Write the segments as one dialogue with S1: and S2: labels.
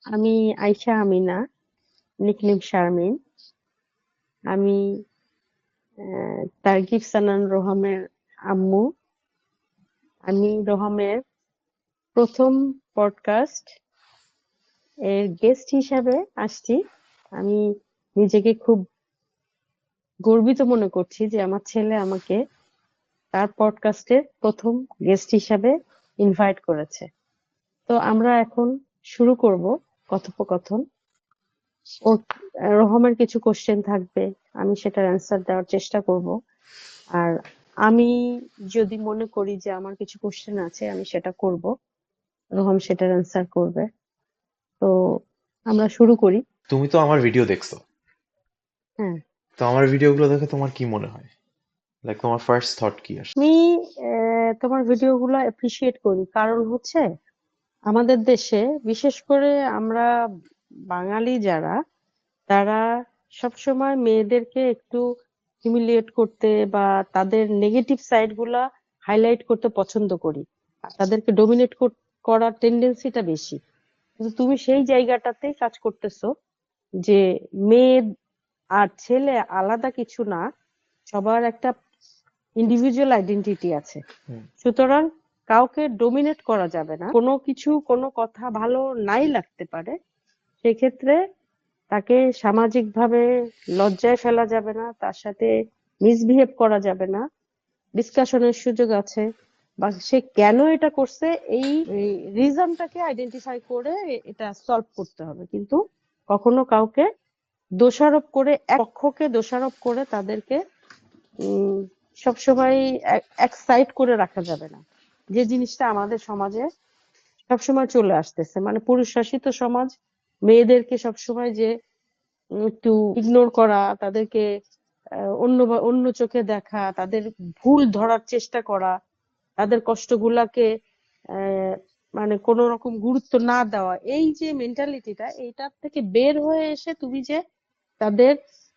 S1: আমি আইসা আমিনা, নিকনেম শারমিন। আমি তারগিব সানান রোহামের আম্মু। আমি রোহামের প্রথম পডকাস্ট এর গেস্ট হিসাবে আসছি। আমি নিজেকে খুব গর্বিত মনে করছি যে আমার ছেলে আমাকে তার পডকাস্টের প্রথম গেস্ট হিসাবে ইনভাইট করেছে। তো আমরা এখন শুরু করব কথোপকথন। ওর রোহামের কিছু কোশ্চেন থাকবে, আমি সেটার অ্যান্সার দেওয়ার চেষ্টা করব। আর আমি যদি মনে করি যে আমার কিছু কোশ্চেন আছে, আমি সেটা করব, রোহাম সেটার অ্যান্সার করবে। তো আমরা শুরু করি।
S2: তুমি তো আমার ভিডিও দেখছো,
S1: হ্যাঁ,
S2: তো আমার ভিডিওগুলো দেখে তোমার কি মনে হয়? লাইক তোমার ফার্স্ট থট কি আসে?
S1: আমি তোমার ভিডিওগুলো অ্যাপ্রিসিয়েট করি, কারণ হচ্ছে আমাদের দেশে বিশেষ করে আমরা বাঙালি যারা, তারা সবসময় মেয়েদেরকে একটু হিউমিলিয়েট করতে বা তাদের নেগেটিভ সাইড গুলা হাইলাইট করতে পছন্দ করি, আর তাদেরকে ডোমিনেট করার টেন্ডেন্সিটা বেশি। কিন্তু তুমি সেই জায়গাটাতেই কাজ করতেছো যে মেয়ে আর ছেলে আলাদা কিছু না, সবার একটা ইন্ডিভিজুয়াল আইডেন্টিটি আছে।
S2: হুম।
S1: সুতরাং কাউকে ডোমিনেট করা যাবে না, কোনো কিছু কোনো কথা ভালো নাই লাগতে পারে, সেক্ষেত্রে তাকে সামাজিকভাবে লজ্জায় ফেলা যাবে না, তার সাথে মিসবিহেভ করা যাবে না, ডিসকাশনের সুযোগ আছে, বা সে কেন এটা করছে এই রিজনটাকে আইডেন্টিফাই করে এটা সলভ করতে হবে। কিন্তু কখনো কাউকে দোষারোপ করে, এক পক্ষকে দোষারোপ করে তাদেরকে উম সবসময় এক সাইড করে রাখা যাবে না, যে জিনিসটা আমাদের সমাজে সবসময় চলে আসতেছে। মানে পুরুষ শাসিত সমাজ, মেয়েদেরকে সবসময় যে একটু ইগনোর করা, তাদেরকে অন্য চোখে দেখা, তাদের ভুল ধরার চেষ্টা করা, তাদের কষ্টগুলাকে আহ, মানে কোনো রকম গুরুত্ব না দেওয়া, এই যে মেন্টালিটিটা, এইটার থেকে বের হয়ে এসে তুমি যে তাদের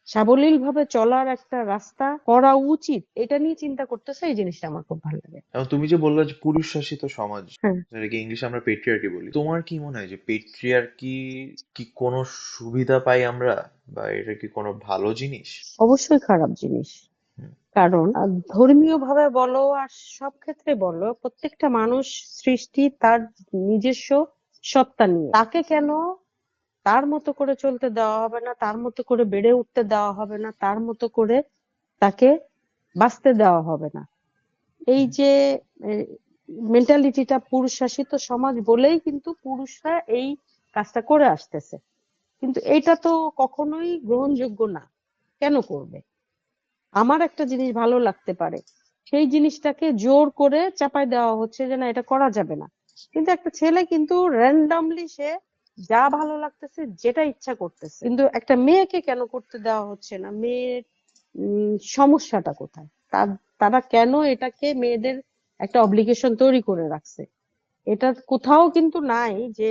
S1: সাবলীল ভাবে চলার একটা রাস্তা করা উচিত, এটা নিয়ে চিন্তা করতেছে, এই জিনিসটা আমার খুব ভালো লাগে।
S2: এবং তুমি যে বললে যে পুরুষ শাসিত সমাজ,
S1: হ্যাঁ,
S2: যেটাকে ইংলিশে আমরা পেট্রিয়ার্কি বলি, তোমার কি মনে হয় যে পেট্রিয়ার্কি কি কোনো সুবিধা পাই আমরা, বা এটা কি কোনো ভালো জিনিস?
S1: অবশ্যই খারাপ জিনিস। কারণ ধর্মীয় ভাবে বলো আর সব ক্ষেত্রে বলো, প্রত্যেকটা মানুষ সৃষ্টি তার নিজস্ব সত্তা নিয়ে। তাকে কেন তার মতো করে চলতে দেওয়া হবে না, তার মতো করে বেড়ে উঠতে দেওয়া হবে না, তার মতো করে তাকে বাঁচতে দেওয়া হবে না? এই যে মেন্টালিটিটা পুরুষ শাসিত সমাজ বলেই কিন্তু পুরুষরা এই কাজটা করে আসতেছে। কিন্তু এটা তো কখনোই গ্রহণযোগ্য না। কেন করবে? আমার একটা জিনিস ভালো লাগতে পারে, সেই জিনিসটাকে জোর করে চাপাই দেওয়া হচ্ছে যে না, এটা করা যাবে না। কিন্তু একটা ছেলে কিন্তু র্যান্ডমলি সে যা ভালো লাগতেছে, যেটা ইচ্ছা করতেছে, কিন্তু একটা মেয়েকে কেন করতে দেওয়া হচ্ছে না? মেয়ের সমস্যাটা কোথায়? তারা কেন এটাকে মেয়েদের একটা অব্লিগেশন তৈরি করে রাখছে? এটা কোথাও কিন্তু নাই যে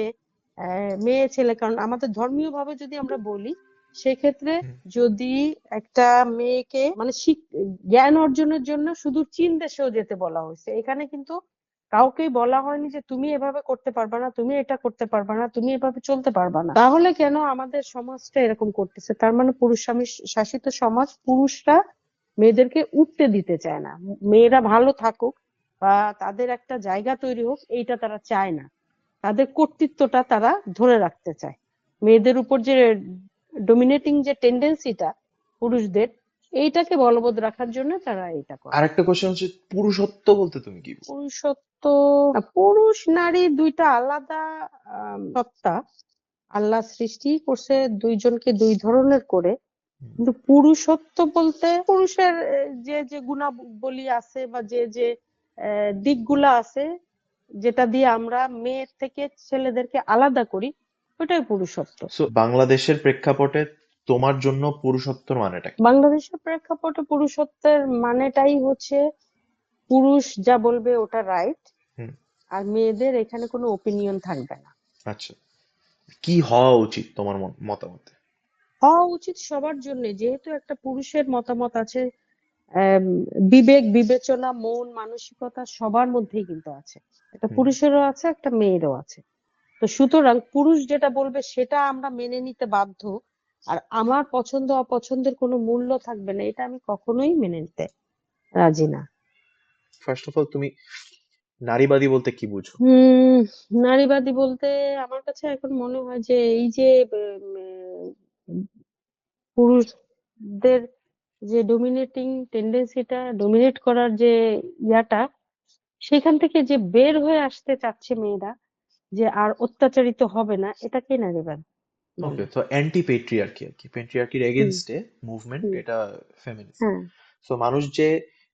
S1: মেয়ে ছেলে, কারণ আমাদের ধর্মীয় ভাবে যদি আমরা বলি, সেক্ষেত্রে যদি একটা মেয়েকে মানে জ্ঞান অর্জনের জন্য শুধু চীন দেশেও যেতে বলা হয়েছে, এখানে কিন্তু কাউকেই বলা হয়নি যে তুমি এভাবে করতে পারবা না, তুমি এটা করতে পারবা না, তুমি এভাবে চলতে পারবা না। তাহলে কেন আমাদের সমাজটা এরকম করতেছে? তার মানে পুরুষ শাসিত সমাজ, পুরুষরা মেয়েদেরকে উঠতে দিতে চায় না, মেয়েরা ভালো থাকুক বা তাদের একটা জায়গা তৈরি হোক, এইটা তারা চায় না। তাদের কর্তৃত্বটা তারা ধরে রাখতে চায়। মেয়েদের উপর যে ডমিনেটিং যে টেন্ডেন্সিটা পুরুষদের, এইটাকে বলবৎ রাখার জন্য তারা এটা করে।
S2: আর একটা কোশ্চেন হচ্ছে, পুরুষত্ব বলতে তুমি কি বুঝো?
S1: পুরুষত্ব, পুরুষ নারী দুইটা আলাদা সত্তা। আল্লাহ সৃষ্টি করছে দুইজনকে দুই ধরনের করে। কিন্তু পুরুষত্ব বলতে পুরুষের যে যে গুণাবলী আছে বা যে যে দিকগুলা আছে, যেটা দিয়ে আমরা মেয়ের থেকে ছেলেদেরকে আলাদা করি, ওটাই পুরুষত্ব।
S2: সো বাংলাদেশের প্রেক্ষাপটে তোমার জন্য পুরুষত্বর মানেটা কি?
S1: বাংলাদেশের প্রেক্ষাপটে পুরুষত্বের মানেটাই হচ্ছে পুরুষ যা বলবে ওটা রাইট,
S2: হুম।
S1: আর মেয়েদের এখানে কোনো ওপিনিয়ন থাকবে না।
S2: আচ্ছা, কি হওয়া উচিত তোমার মতামতে?
S1: হওয়া উচিত সবার জন্য, যেহেতু একটা পুরুষের মতামত আছে, আম, বিবেক বিবেচনা মন মানসিকতা সবার মধ্যেই কিন্তু আছে, একটা
S2: হুম।
S1: পুরুষেরও আছে, একটা মেয়েরও আছে। তো সুতরাং পুরুষ যেটা বলবে সেটা আমরা মেনে নিতে বাধ্য, আর আমার পছন্দ অপছন্দের কোনো মূল্য থাকবে না, এটা আমি কখনোই মেনে নিতে রাজি না।
S2: ফার্স্ট অফ অল, তুমি নারীবাদী বলতে কি বুঝো?
S1: হুম নারীবাদী বলতে আমার কাছে এখন মনে হয় যে এই যে পুরুষদের যে ডোমিনেটিং টেন্ডেন্সিটা, ডোমিনেট করার যে ইয়াটা, সেখান থেকে যে বের হয়ে আসতে চাচ্ছে মেয়েরা, যে আর অত্যাচারিত হবে না, এটাকে নারীবাদ
S2: ওকে,
S1: বলে।
S2: তো অ্যান্টি পেট্রিয়ার্কি আর কি, পেট্রিয়ার্কির
S1: হুম
S2: এগেনস্টে মুভমেন্ট,
S1: হুম
S2: এটা ফেমিনিজম।
S1: হ্যাঁ,
S2: তো মানুষ যে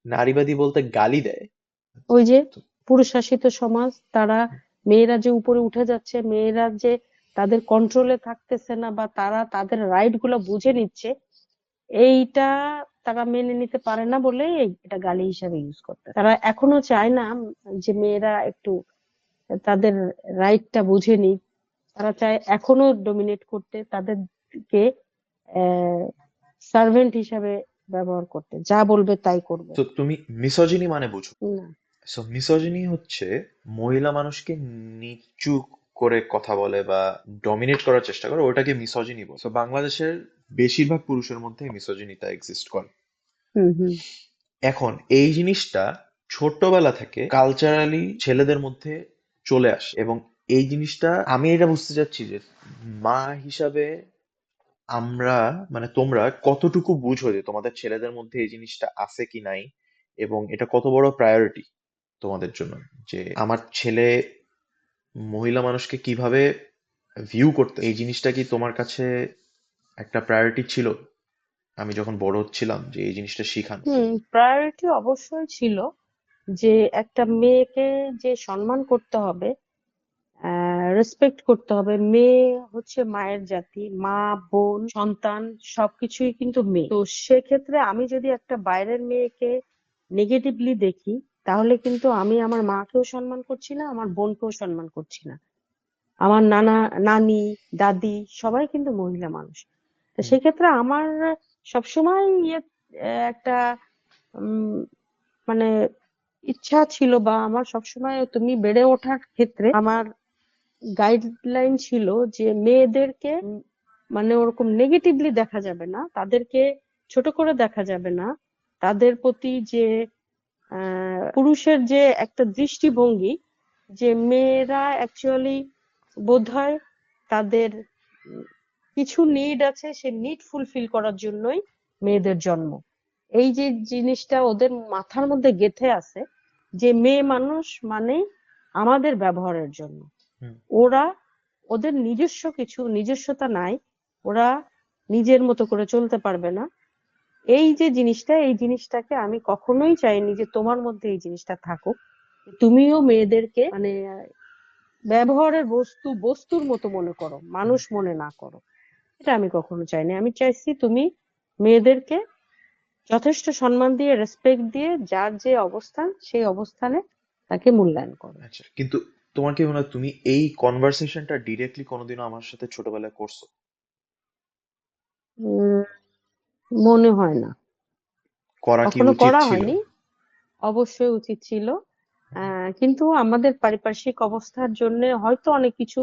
S2: নারীবাদী বলতে গালি দেয়,
S1: ওই যে
S2: তো
S1: পুরুষ শাসিত সমাজ, তারা মেয়েরা যে উপরে উঠে যাচ্ছে, মেয়েরা যে তাদের কন্ট্রোলে থাকতেছে না, বা তারা তাদের রাইট গুলো বুঝে নিচ্ছে, এইটা তারা মেনে নিতে পারে না বলে এটা গালি হিসাবে ইউজ করতে। তারা এখনো চায় না যে মেয়েরা একটু তাদের রাইটটা বুঝে নিক। তারা চায় এখনো ডোমিনেট করতে, তাদেরকে সার্ভেন্ট হিসাবে ব্যবহার করতে, যা বলবে তাই করবে।
S2: তো তুমি মিসোজিনি মানে বুঝো?
S1: না।
S2: সো মিসোজিনি হচ্ছে মহিলা মানুষকে নিচু করে কথা বলে বা ডমিনেট করার চেষ্টা করে, ওটাকে মিসোজিনি বলে। সো বাংলাদেশের বেশিরভাগ পুরুষের মধ্যে মিসোজিনিটা এক্সিস্ট করে।
S1: হুম হুম
S2: এখন এই জিনিসটা ছোটবেলা থেকে কালচারালি ছেলেদের মধ্যে চলে আসে, এবং এই জিনিসটা আমি এটা বুঝতে চাচ্ছি যে মা হিসাবে আমরা, মানে তোমরা কতটুকু বুঝো যে তোমাদের ছেলেদের মধ্যে এই জিনিসটা আছে কি নাই, এবং এটা কত বড় প্রায়োরিটি তোমাদের জন্য, যে আমার ছেলে মহিলা মানুষকে কিভাবে ভিউ করতে, এই জিনিসটা কি তোমার কাছে একটা প্রায়োরিটি ছিল আমি যখন বড় হচ্ছিলাম, যে এই জিনিসটা শিখানো?
S1: প্রায়োরিটি অবশ্যই ছিল, যে একটা মেয়েকে যে সম্মান করতে হবে, রেসপেক্ট করতে হবে। মেয়ে হচ্ছে মায়ের জাতি, মা, বোন, সন্তান সবকিছুই কিন্তু মেয়ে। তো সেক্ষেত্রে আমি যদি একটা বাইরের মেয়েকে নেগেটিভলি দেখি, তাহলে কিন্তু আমি আমার মাকেও সম্মান করছি না, আমার বোনকেও সম্মান করছি না। আমার নানা, নানি, দাদি সবাই কিন্তু মহিলা মানুষ। তো
S2: হুম।
S1: সেক্ষেত্রে আমার সবসময় একটা উম মানে ইচ্ছা ছিল, বা আমার সবসময় তুমি বেড়ে ওঠার ক্ষেত্রে আমার গাইডলাইন ছিল যে মেয়েদেরকে মানে ওরকম নেগেটিভলি দেখা যাবে না, তাদেরকে ছোট করে দেখা যাবে না। তাদের প্রতি যে পুরুষের যে একটা দৃষ্টিভঙ্গি, যে মেয়েরা অ্যাকচুয়ালি বোধহয় তাদের কিছু নিড আছে, সে নিড ফুলফিল করার জন্যই মেয়েদের জন্ম। এই যে জিনিসটা ওদের মাথার মধ্যে গেঁথে আছে, যে মেয়ে মানুষ মানে আমাদের ব্যবহারের জন্য।
S2: হুম।
S1: ওরা, ওদের নিজস্ব কিছু নিজস্বতা নাই, ওরা নিজের মতো করে চলতে পারবে না। এই যে জিনিসটা, এই জিনিসটাকে আমি কখনোই চাইনি যে তোমার মধ্যে এই জিনিসটা থাকুক। তুমিও মেয়েদেরকে মানে ব্যবহারের বস্তুর মতো মনে করো, মানুষ মনে না করো। এটা আমি কখনো চাইনি। আমি চাইছি তুমি মেয়েদেরকে যথেষ্ট সম্মান দিয়ে, রেসপেক্ট দিয়ে, যার যে অবস্থান সেই অবস্থানে তাকে মূল্যায়ন করো।
S2: আচ্ছা, কিন্তু তোমার কি মনে হয় তুমি এই কনভারসেশনটা ডিরেক্টলি কোনোদিনও আমার সাথে ছোটবেলায় করছো?
S1: উম মনে হয় না,
S2: করা কি
S1: কখনো
S2: উচিত
S1: করা
S2: ছিল?
S1: হয়নি। অবশ্যই উচিত ছিল, কিন্তু আমাদের পারিপার্শ্বিক অবস্থার জন্য হয়তো অনেক কিছু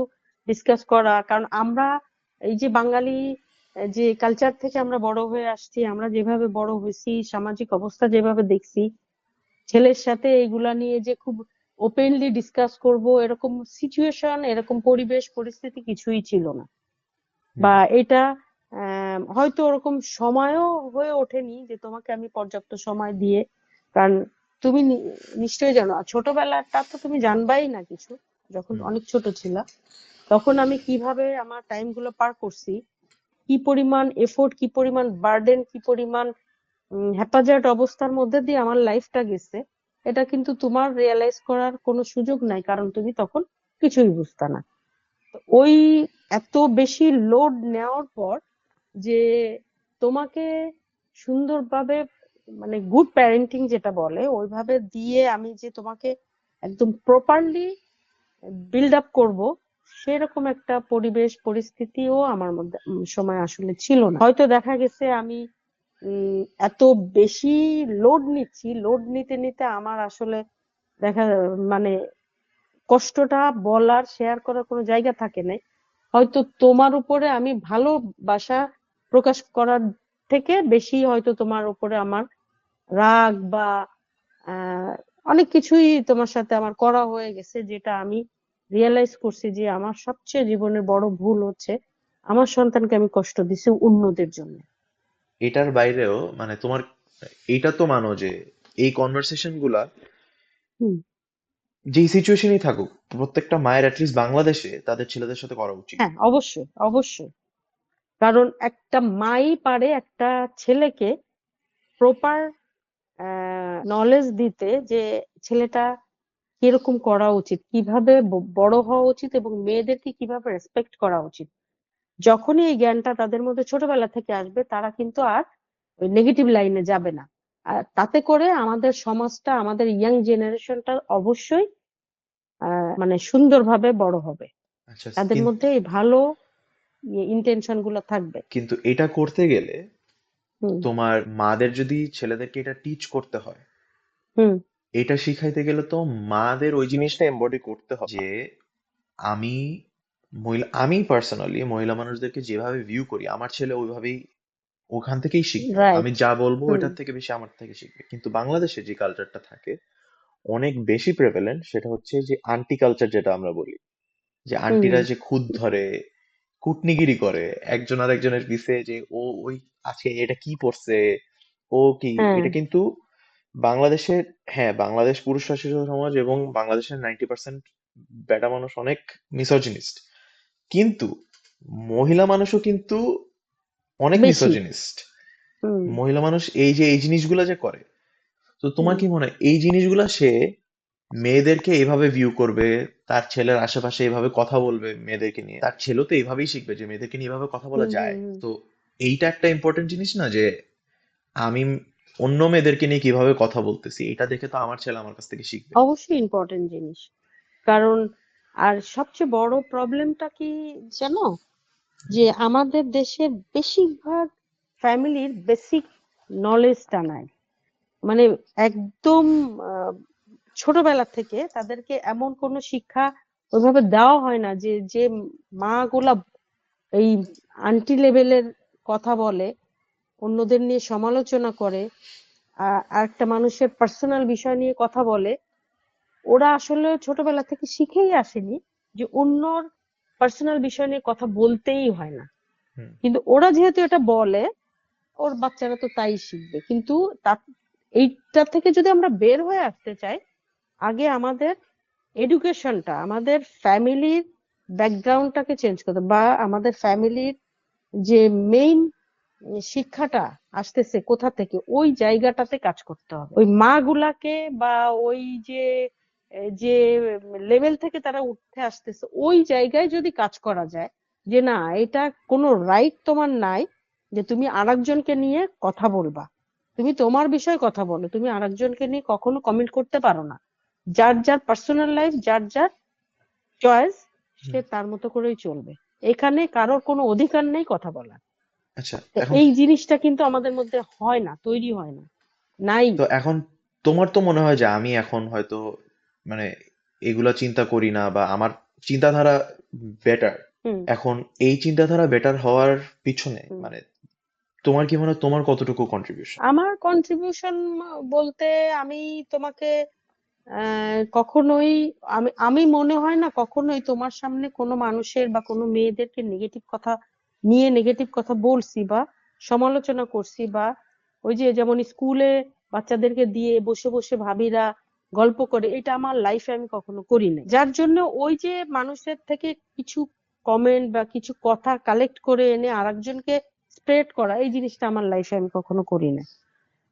S1: ডিসকাস করা, কারণ আমরা এই যে বাঙালি যে কালচার থেকে আমরা বড় হয়ে আসছি, আমরা যেভাবে বড় হয়েছি, সামাজিক অবস্থা যেভাবে দেখছি, ছেলের সাথে এইগুলা নিয়ে যে খুব ওপেনলি ডিসকাস করব, এরকম সিচুয়েশন, এরকম পরিবেশ পরিস্থিতি কিছুই ছিল না।
S2: হুম।
S1: বা এটা হয়তো ওরকম সময়ও হয়ে ওঠেনি যে তোমাকে আমি পর্যাপ্ত সময় দিয়ে, কারণ তুমি নিশ্চয়ই জানো, আর ছোটবেলাটা তো তুমি জানবাই না কিছু, যখন
S2: হুম।
S1: অনেক ছোট ছিলা তখন আমি কিভাবে আমার টাইম গুলো পার করছি, কি পরিমাণ এফোর্ট, কি পরিমাণ বার্ডেন, কি পরিমাণ হ্যাপাজার্ড অবস্থার মধ্যে দিয়ে আমার লাইফটা গেছে, এটা কিন্তু তোমার রিয়েলাইজ করার কোনো সুযোগ নাই, কারণ তুমি তখন কিছুই বুঝতা না। তো ওই এত বেশি লোড নেওয়ার পর যে তোমাকে সুন্দরভাবে মানে গুড প্যারেন্টিং যেটা বলে ওইভাবে দিয়ে আমি যে তোমাকে একদম প্রপারলি বিল্ড আপ করবো, সেরকম একটা পরিবেশ পরিস্থিতিও আমার মধ্যে সময় আসলে ছিল না। হয়তো দেখা গেছে আমি এত বেশি লোড নিচ্ছি, লোড নিতে নিতে আমার আসলে দেখা মানে কষ্টটা বলার শেয়ার করার কোনো জায়গা থাকে নাই, হয়তো তোমার উপরে আমি ভালোবাসা প্রকাশ করার থেকে বেশি হয়তো তোমার উপরে আমার রাগ বা আহ অনেক কিছুই তোমার সাথে আমার করা হয়ে গেছে, যেটা আমি রিয়েলাইজ করছি যে আমার সবচেয়ে জীবনের বড় ভুল হচ্ছে আমার সন্তানকে আমি কষ্ট দিছি অন্যদের জন্য।
S2: এটার বাইরেও মানে তোমার এইটা তো মানো যে এই কনভারসেশন গুলা
S1: হুম।
S2: যেই সিচুয়েশনই থাকুক প্রত্যেকটা মায়ের অ্যাটলিস্ট বাংলাদেশে তাদের ছেলেদের সাথে করা উচিত।
S1: হ্যাঁ, অবশ্যই অবশ্যই। কারণ একটা মাই পারে একটা ছেলেকে প্রপার নলেজ দিতে যে ছেলেটা কিরকম করা উচিত, কিভাবে বড় হওয়া উচিত এবং মেয়েদেরকে কিভাবে রেসপেক্ট করা উচিত। যখনই এই জ্ঞানটা তাদের মধ্যে ছোটবেলা থেকে আসবে, তারা কিন্তু আর ওই নেগেটিভ লাইনে যাবে না। আর তাতে করে আমাদের সমাজটা, আমাদের ইয়াং জেনারেশনটা অবশ্যই মানে সুন্দরভাবে বড় হবে,
S2: আচ্ছা,
S1: তাদের মধ্যে এই ভালো ইন্টেনশন গুলো থাকবে।
S2: কিন্তু এটা করতে গেলে
S1: হুম।
S2: তোমার মাদের যদি ছেলেদেরকে এটা টিচ করতে হয়,
S1: হুম।
S2: এটা শিখাইতে গেলে তো মাদের ওই জিনিসটা এমবডি করতে হবে যে আমি আমি পার্সোনালি মহিলা মানুষদেরকে যেভাবে ভিউ করি আমার ছেলে ওইভাবেই ওখান থেকেই শিখবে। আমি
S1: রাইট।
S2: যা বলবো
S1: হুম।
S2: ওটার থেকে বেশি আমার থেকে শিখবে। কিন্তু বাংলাদেশে যে কালচারটা থাকে অনেক বেশি প্রেভেলেন্ট, সেটা হচ্ছে যে আন্টি কালচার, যেটা আমরা বলি যে
S1: হুম।
S2: আন্টিরা
S1: হুম।
S2: যে খুদ ধরে কুটনিগিরি করে একজন আরেকজনের পিছে, যে ও ওই আজকে এটা কি পড়ছে, ও কি
S1: হ্যাঁ।
S2: এটা কিন্তু বাংলাদেশের, হ্যাঁ বাংলাদেশ পুরুষ শাসিত সমাজ এবং বাংলাদেশের 90% বেটা মানুষ অনেক মিসোজিনিস্ট, কিন্তু মহিলা মানুষও কিন্তু অনেক
S1: বেশি।
S2: মিসোজিনিস্ট।
S1: হুম।
S2: মহিলা মানুষ এই যে এই জিনিসগুলো যে করে, তো তোমার
S1: হুম।
S2: কি মনে হয় এই জিনিসগুলা সে মেয়েদেরকে এভাবে ভিউ করবে, তার ছেলের আশেপাশে এভাবে কথা বলবে মেয়েদেরকে নিয়ে, তার ছেলেও তো এইভাবেই শিখবে যে মেয়েদেরকে নিয়ে এভাবে কথা বলা
S1: হুম। হুম।
S2: যায়।
S1: হুম।
S2: তো এইটা একটা ইম্পর্টেন্ট জিনিস না, যে আমি অন্য মেয়েদেরকে নিয়ে কিভাবে কথা বলতেছি, এটা দেখে তো আমার ছেলে আমার কাছ থেকে শিখবে।
S1: অবশ্যই ইম্পর্টেন্ট জিনিস। কারণ আর সবচেয়ে বড় প্রবলেমটা কি জানো, যে আমাদের দেশের বেশিরভাগ ফ্যামিলির বেসিক নলেজটা নাই। মানে একদম আহ, ছোটবেলা থেকে তাদেরকে এমন কোনো শিক্ষা ওইভাবে দেওয়া হয় না যে যে মা গুলা এই আন্টি লেভেলের কথা বলে, অন্যদের নিয়ে সমালোচনা করে, আর একটা মানুষের পার্সোনাল বিষয় নিয়ে কথা বলে। ওরা আসলে ছোটবেলা থেকে শিখেই আসেনি যে অন্যর পার্সোনাল বিষয় নিয়ে কথা বলতেই হয় না।
S2: হুম।
S1: কিন্তু ওরা যেহেতু এটা বলে, ওর বাচ্চারা তো তাই শিখবে। কিন্তু তা এইটা থেকে যদি আমরা বের হয়ে আসতে চাই, আগে আমাদের এডুকেশনটা, আমাদের ফ্যামিলির ব্যাকগ্রাউন্ডটাকে চেঞ্জ করতে, বা আমাদের ফ্যামিলির যে মেইন শিক্ষাটা আসতেছে কোথা থেকে, ওই জায়গাটাতে কাজ করতে হবে। ওই মা গুলাকে বা ওই যে যে লেভেল থেকে তারা উঠে আসতেছে, ওই জায়গায় যদি কাজ করা যায় যে না, এটা কোনো রাইট তোমার নাই যে তুমি আরেকজনকে নিয়ে কথা বলবা। তুমি তোমার বিষয়ে কথা বলো, তুমি আরেকজনকে নিয়ে কখনো কমেন্ট করতে পারো না। যার যার পার্সোনাল লাইফ, যার যার চয়েস, সে
S2: হুম।
S1: তার মতো করেই চলবে। এখানে কারোর কোনো অধিকার নেই কথা বলার।
S2: আচ্ছা,
S1: তো
S2: এখন
S1: এই জিনিসটা কিন্তু আমাদের মধ্যে হয় না, তৈরি হয় না, নাই।
S2: তো এখন তোমার তো মনে হয় যে আমি এখন হয়তো মানে এগুলা চিন্তা করি না বা আমার চিন্তাধারা বেটার।
S1: হুম।
S2: এখন এই চিন্তাধারা বেটার হওয়ার পিছনে
S1: হুম।
S2: মানে তোমার কি মনে হয় তোমার কতটুকু কন্ট্রিবিউশন?
S1: আমার কন্ট্রিবিউশন বলতে, আমি তোমাকে কখনোই, আমি আমি মনে হয় না কখনোই তোমার সামনে কোনো মানুষের বা কোনো মেয়েদেরকে নেগেটিভ কথা বলছি বা সমালোচনা করছি, বা ওই যে যেমন স্কুলে বাচ্চাদেরকে দিয়ে বসে বসে ভাবিরা গল্প করে, এটা আমার লাইফে আমি কখনো করি না। যার জন্য ওই যে মানুষের থেকে কিছু কমেন্ট বা কিছু কথা কালেক্ট করে এনে আরেকজনকে স্প্রেড করা, এই জিনিসটা আমার লাইফে আমি কখনো করি না।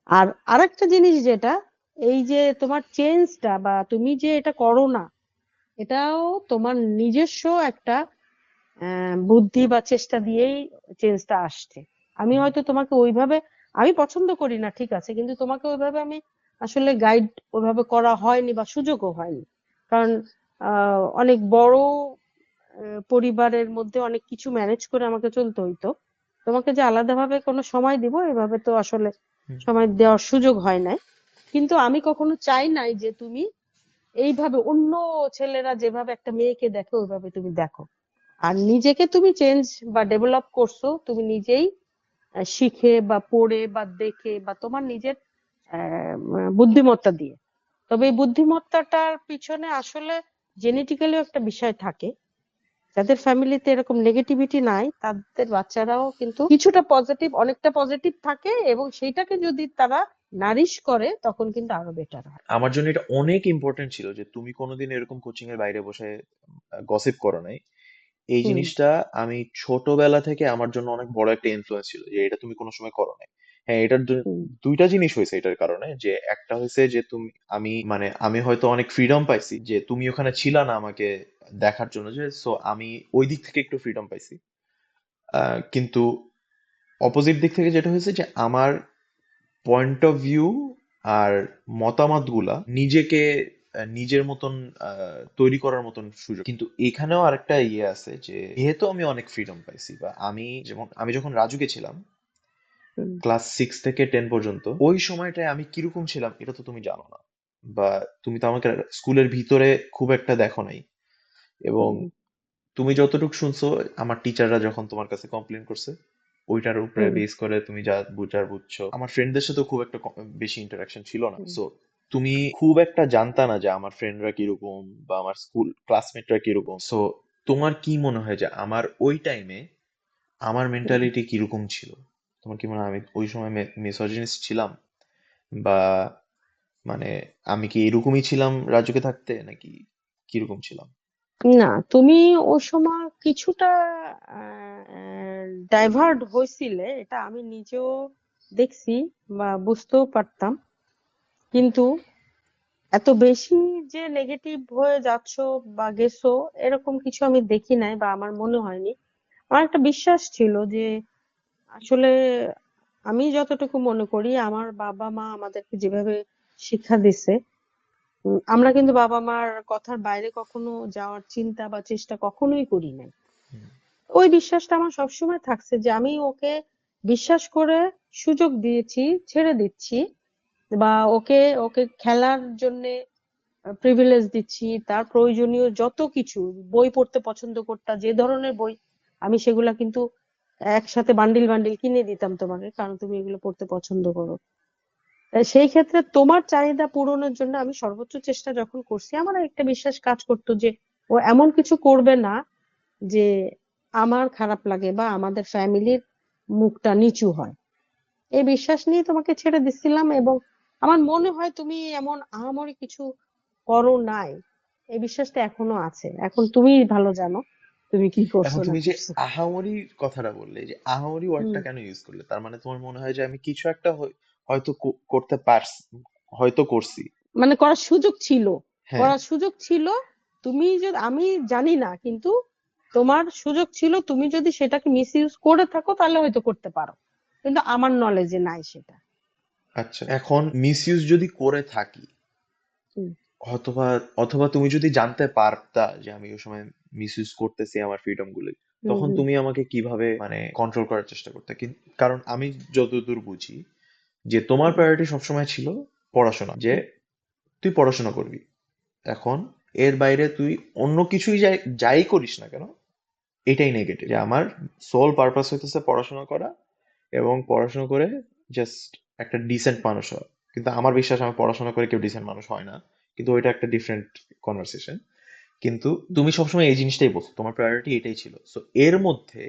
S1: আর আরেকটা জিনিস যেটা, এই যে তোমার চেঞ্জটা বা তুমি যে এটা করো না, এটাও তোমার নিজস্ব একটা বুদ্ধি বা চেষ্টা দিয়েই চেঞ্জটা আসছে। আমি হয়তো তোমাকে ওইভাবে, আমি পছন্দ করি না ঠিক আছে, কিন্তু তোমাকে ওইভাবে আমি আসলে গাইড ওইভাবে করা হয়নি বা সুযোগও হয়নি। কারণ অনেক বড় পরিবারের মধ্যে অনেক কিছু ম্যানেজ করে আমাকে চলতে হইতো। তোমাকে যে আলাদাভাবে কোনো সময় দিব, এভাবে তো আসলে সময় দেওয়ার সুযোগ হয় নাই। কিন্তু আমি কখনো চাই নাই যে তুমি এইভাবে অন্য ছেলেরা যেভাবে একটা মেয়েকে দেখে ওইভাবে তুমি দেখো। আর নিজেকে তুমি চেঞ্জ বা ডেভেলপ করছো তুমি নিজেই, শিখে বা পড়ে বা দেখে বা তোমার নিজের বুদ্ধিমত্তা দিয়ে। তবে এই বুদ্ধিমত্তাটার পিছনে আসলে জেনেটিক্যালিও একটা বিষয় থাকে। যাদের ফ্যামিলিতে এরকম নেগেটিভিটি নাই তাদের বাচ্চারাও কিন্তু কিছুটা পজিটিভ, অনেকটা পজিটিভ থাকে, এবং সেইটাকে যদি তারা নারিশ করে তখন কিন্তু আরো বেটার হয়।
S2: আমার জন্য এটা অনেক ইম্পর্টেন্ট ছিল যে তুমি কোনোদিন এরকম কোচিং এর বাইরে বসে গসিপ করো নাই। এই
S1: হুম
S2: জিনিসটা আমি ছোটবেলা থেকে আমার জন্য অনেক বড় একটা ইনফ্লুয়েন্স ছিল যে এটা তুমি কোনো সময় করো নাই। হ্যাঁ, এটার
S1: হুম
S2: দুইটা জিনিস হয়েছে এটার কারণে, যে একটা হয়েছে যে তুমি আমি মানে আমি হয়তো অনেক ফ্রিডম পাইছি যে তুমি ওখানে ছিলা না আমাকে দেখার জন্য, যে সো আমি ওই দিক থেকে একটু ফ্রিডম পাইছি। কিন্তু অপোজিট দিক থেকে যেটা হয়েছে যে আমার পয়েন্ট অফ ভিউ আর মতামতগুলা নিজেকে নিজের মতন তৈরি করার মতন সুযোগ। কিন্তু এখানেও আরেকটা ইয়ে আছে যে যেহেতু আমি অনেক ফ্রিডম পাইছি, বা আমি যখন রাজুকে ছিলাম
S1: হুম
S2: ক্লাস 6 থেকে 10 পর্যন্ত, ওই সময়টায় আমি কিরকম ছিলাম এটা তো তুমি জানো না, বা তুমি তো আমাকে স্কুলের ভিতরে খুব একটা দেখো নাই। এবং
S1: হুম
S2: তুমি যতটুকু শুনছো আমার টিচাররা যখন তোমার কাছে কমপ্লেন করছে, ওইটার উপরে
S1: হুম
S2: বেস করে তুমি যা বুঝার বুঝছো। আমার ফ্রেন্ডদের সাথে খুব একটা বেশি ইন্টারাকশন ছিল না,
S1: হুম
S2: সো তুমি খুব একটা জানতা না যে আমার ফ্রেন্ডরা কিরকম বা আমার স্কুল ক্লাসমেটরা কিরকম। সো তোমার কি মনে হয় যে আমার ওই টাইমে আমার
S1: হুম।
S2: মেন্টালিটি কিরকম ছিল? তোমার কি মনে হয় আমি ওই সময় মিসোজিনিস্ট ছিলাম, বা মানে আমি কি এরকমই ছিলাম রাজুকে থাকতে, নাকি কিরকম ছিলাম?
S1: না, তুমি ওই সময় কিছুটা ডাইভার্ট হয়েছিলে, এটা আমি নিজেও দেখছি বা বুঝতেও পারতাম। কিন্তু এত বেশি যে নেগেটিভ হয়ে যাচ্ছো বা গেছো এরকম কিছু আমি দেখি নাই বা আমার মনে হয়নি। আমার একটা বিশ্বাস ছিল যে আসলে আমি যতটুকু মনে করি আমার বাবা মা আমাদেরকে যেভাবে শিক্ষা দিছে, আমরা কিন্তু বাবা মার কথার বাইরে কখনো যাওয়ার চিন্তা বা চেষ্টা কখনোই করি নাই।
S2: হুম,
S1: ওই বিশ্বাসটা আমার সবসময় থাকছে যে আমি ওকে বিশ্বাস করে সুযোগ দিয়েছি, ছেড়ে দিচ্ছি, বা ওকে ওকে খেলার জন্য প্রিভিলেজ দিচ্ছি, তার প্রয়োজনীয় যত কিছু, বই পড়তে পছন্দ করতা যে ধরনের বই, আমি সেগুলা কিন্তু একসাথে বান্ডিল বান্ডিল কিনে দিতাম তোমাকে, কারণ তুমি এগুলো পড়তে পছন্দ করো। তাই সেই ক্ষেত্রে তোমার চাহিদা পূরণের জন্য আমি সর্বোচ্চ চেষ্টা যখন করছি, আমার একটা বিশ্বাস কাজ করতো যে ও এমন কিছু করবে না যে আমার খারাপ লাগে বা আমাদের ফ্যামিলির মুখটা নিচু হয়। এই বিশ্বাস নিয়ে তোমাকে ছেড়ে দিচ্ছিলাম, এবং আমার মনে হয় তুমি এমন আহামরি কিছু করো নাই। এই বিশ্বাসটা এখনো আছে, এখন তুমি ভালো জানো তুমি কি
S2: এখন
S1: করছো না
S2: তুমি যে
S1: করছো।
S2: আহামরি কথাটা বললে, যে আহামরি
S1: হুম
S2: ওয়ার্ডটা কেন ইউজ করলে? তার মানে তোমার মনে হয় যে আমি কিছু একটা হয়তো করতে পারছি, হয়তো করছি।
S1: মানে করার সুযোগ ছিল,
S2: হ্যাঁ।
S1: করার সুযোগ ছিল। তুমি যদি, আমি জানি না, কিন্তু তোমার সুযোগ ছিল, তুমি যদি সেটাকে মিস ইউজ করে থাকো তাহলে হয়তো করতে পারো, কিন্তু আমার নলেজে নাই সেটা।
S2: আচ্ছা, এখন মিসইউজ যদি করে থাকি,
S1: হুম
S2: অথবা অথবা তুমি যদি জানতে পারতা যে আমি ওই সময় মিসইউজ করতেছি আমার ফ্রিডম গুলি,
S1: হুম
S2: তখন
S1: হুম
S2: তুমি আমাকে কিভাবে মানে কন্ট্রোল করার চেষ্টা করতে? কারণ আমি যতদূর বুঝি যে তোমার
S1: হুম
S2: প্রায়োরিটি সবসময় ছিল পড়াশোনা, যে
S1: হুম
S2: তুই পড়াশোনা করবি। এখন এর বাইরে তুই অন্য কিছুই যাই যাই করিস না কেন, এটাই নেগেটিভ। যে আমার সোল পারপাস হইতেছে পড়াশোনা করা, এবং পড়াশোনা করে জাস্ট একটা ডিসেন্ট মানুষ হওয়া। কিন্তু আমার বিশ্বাস আমি পড়াশোনা করে কেউ ডিসেন্ট মানুষ হয় না, কিন্তু ওইটা একটা ডিফারেন্ট কনভারসেশন। কিন্তু তুমি সবসময় এই জিনিসটাই বলছো, তোমার প্রায়োরিটি এটাই ছিল। সো এর মধ্যে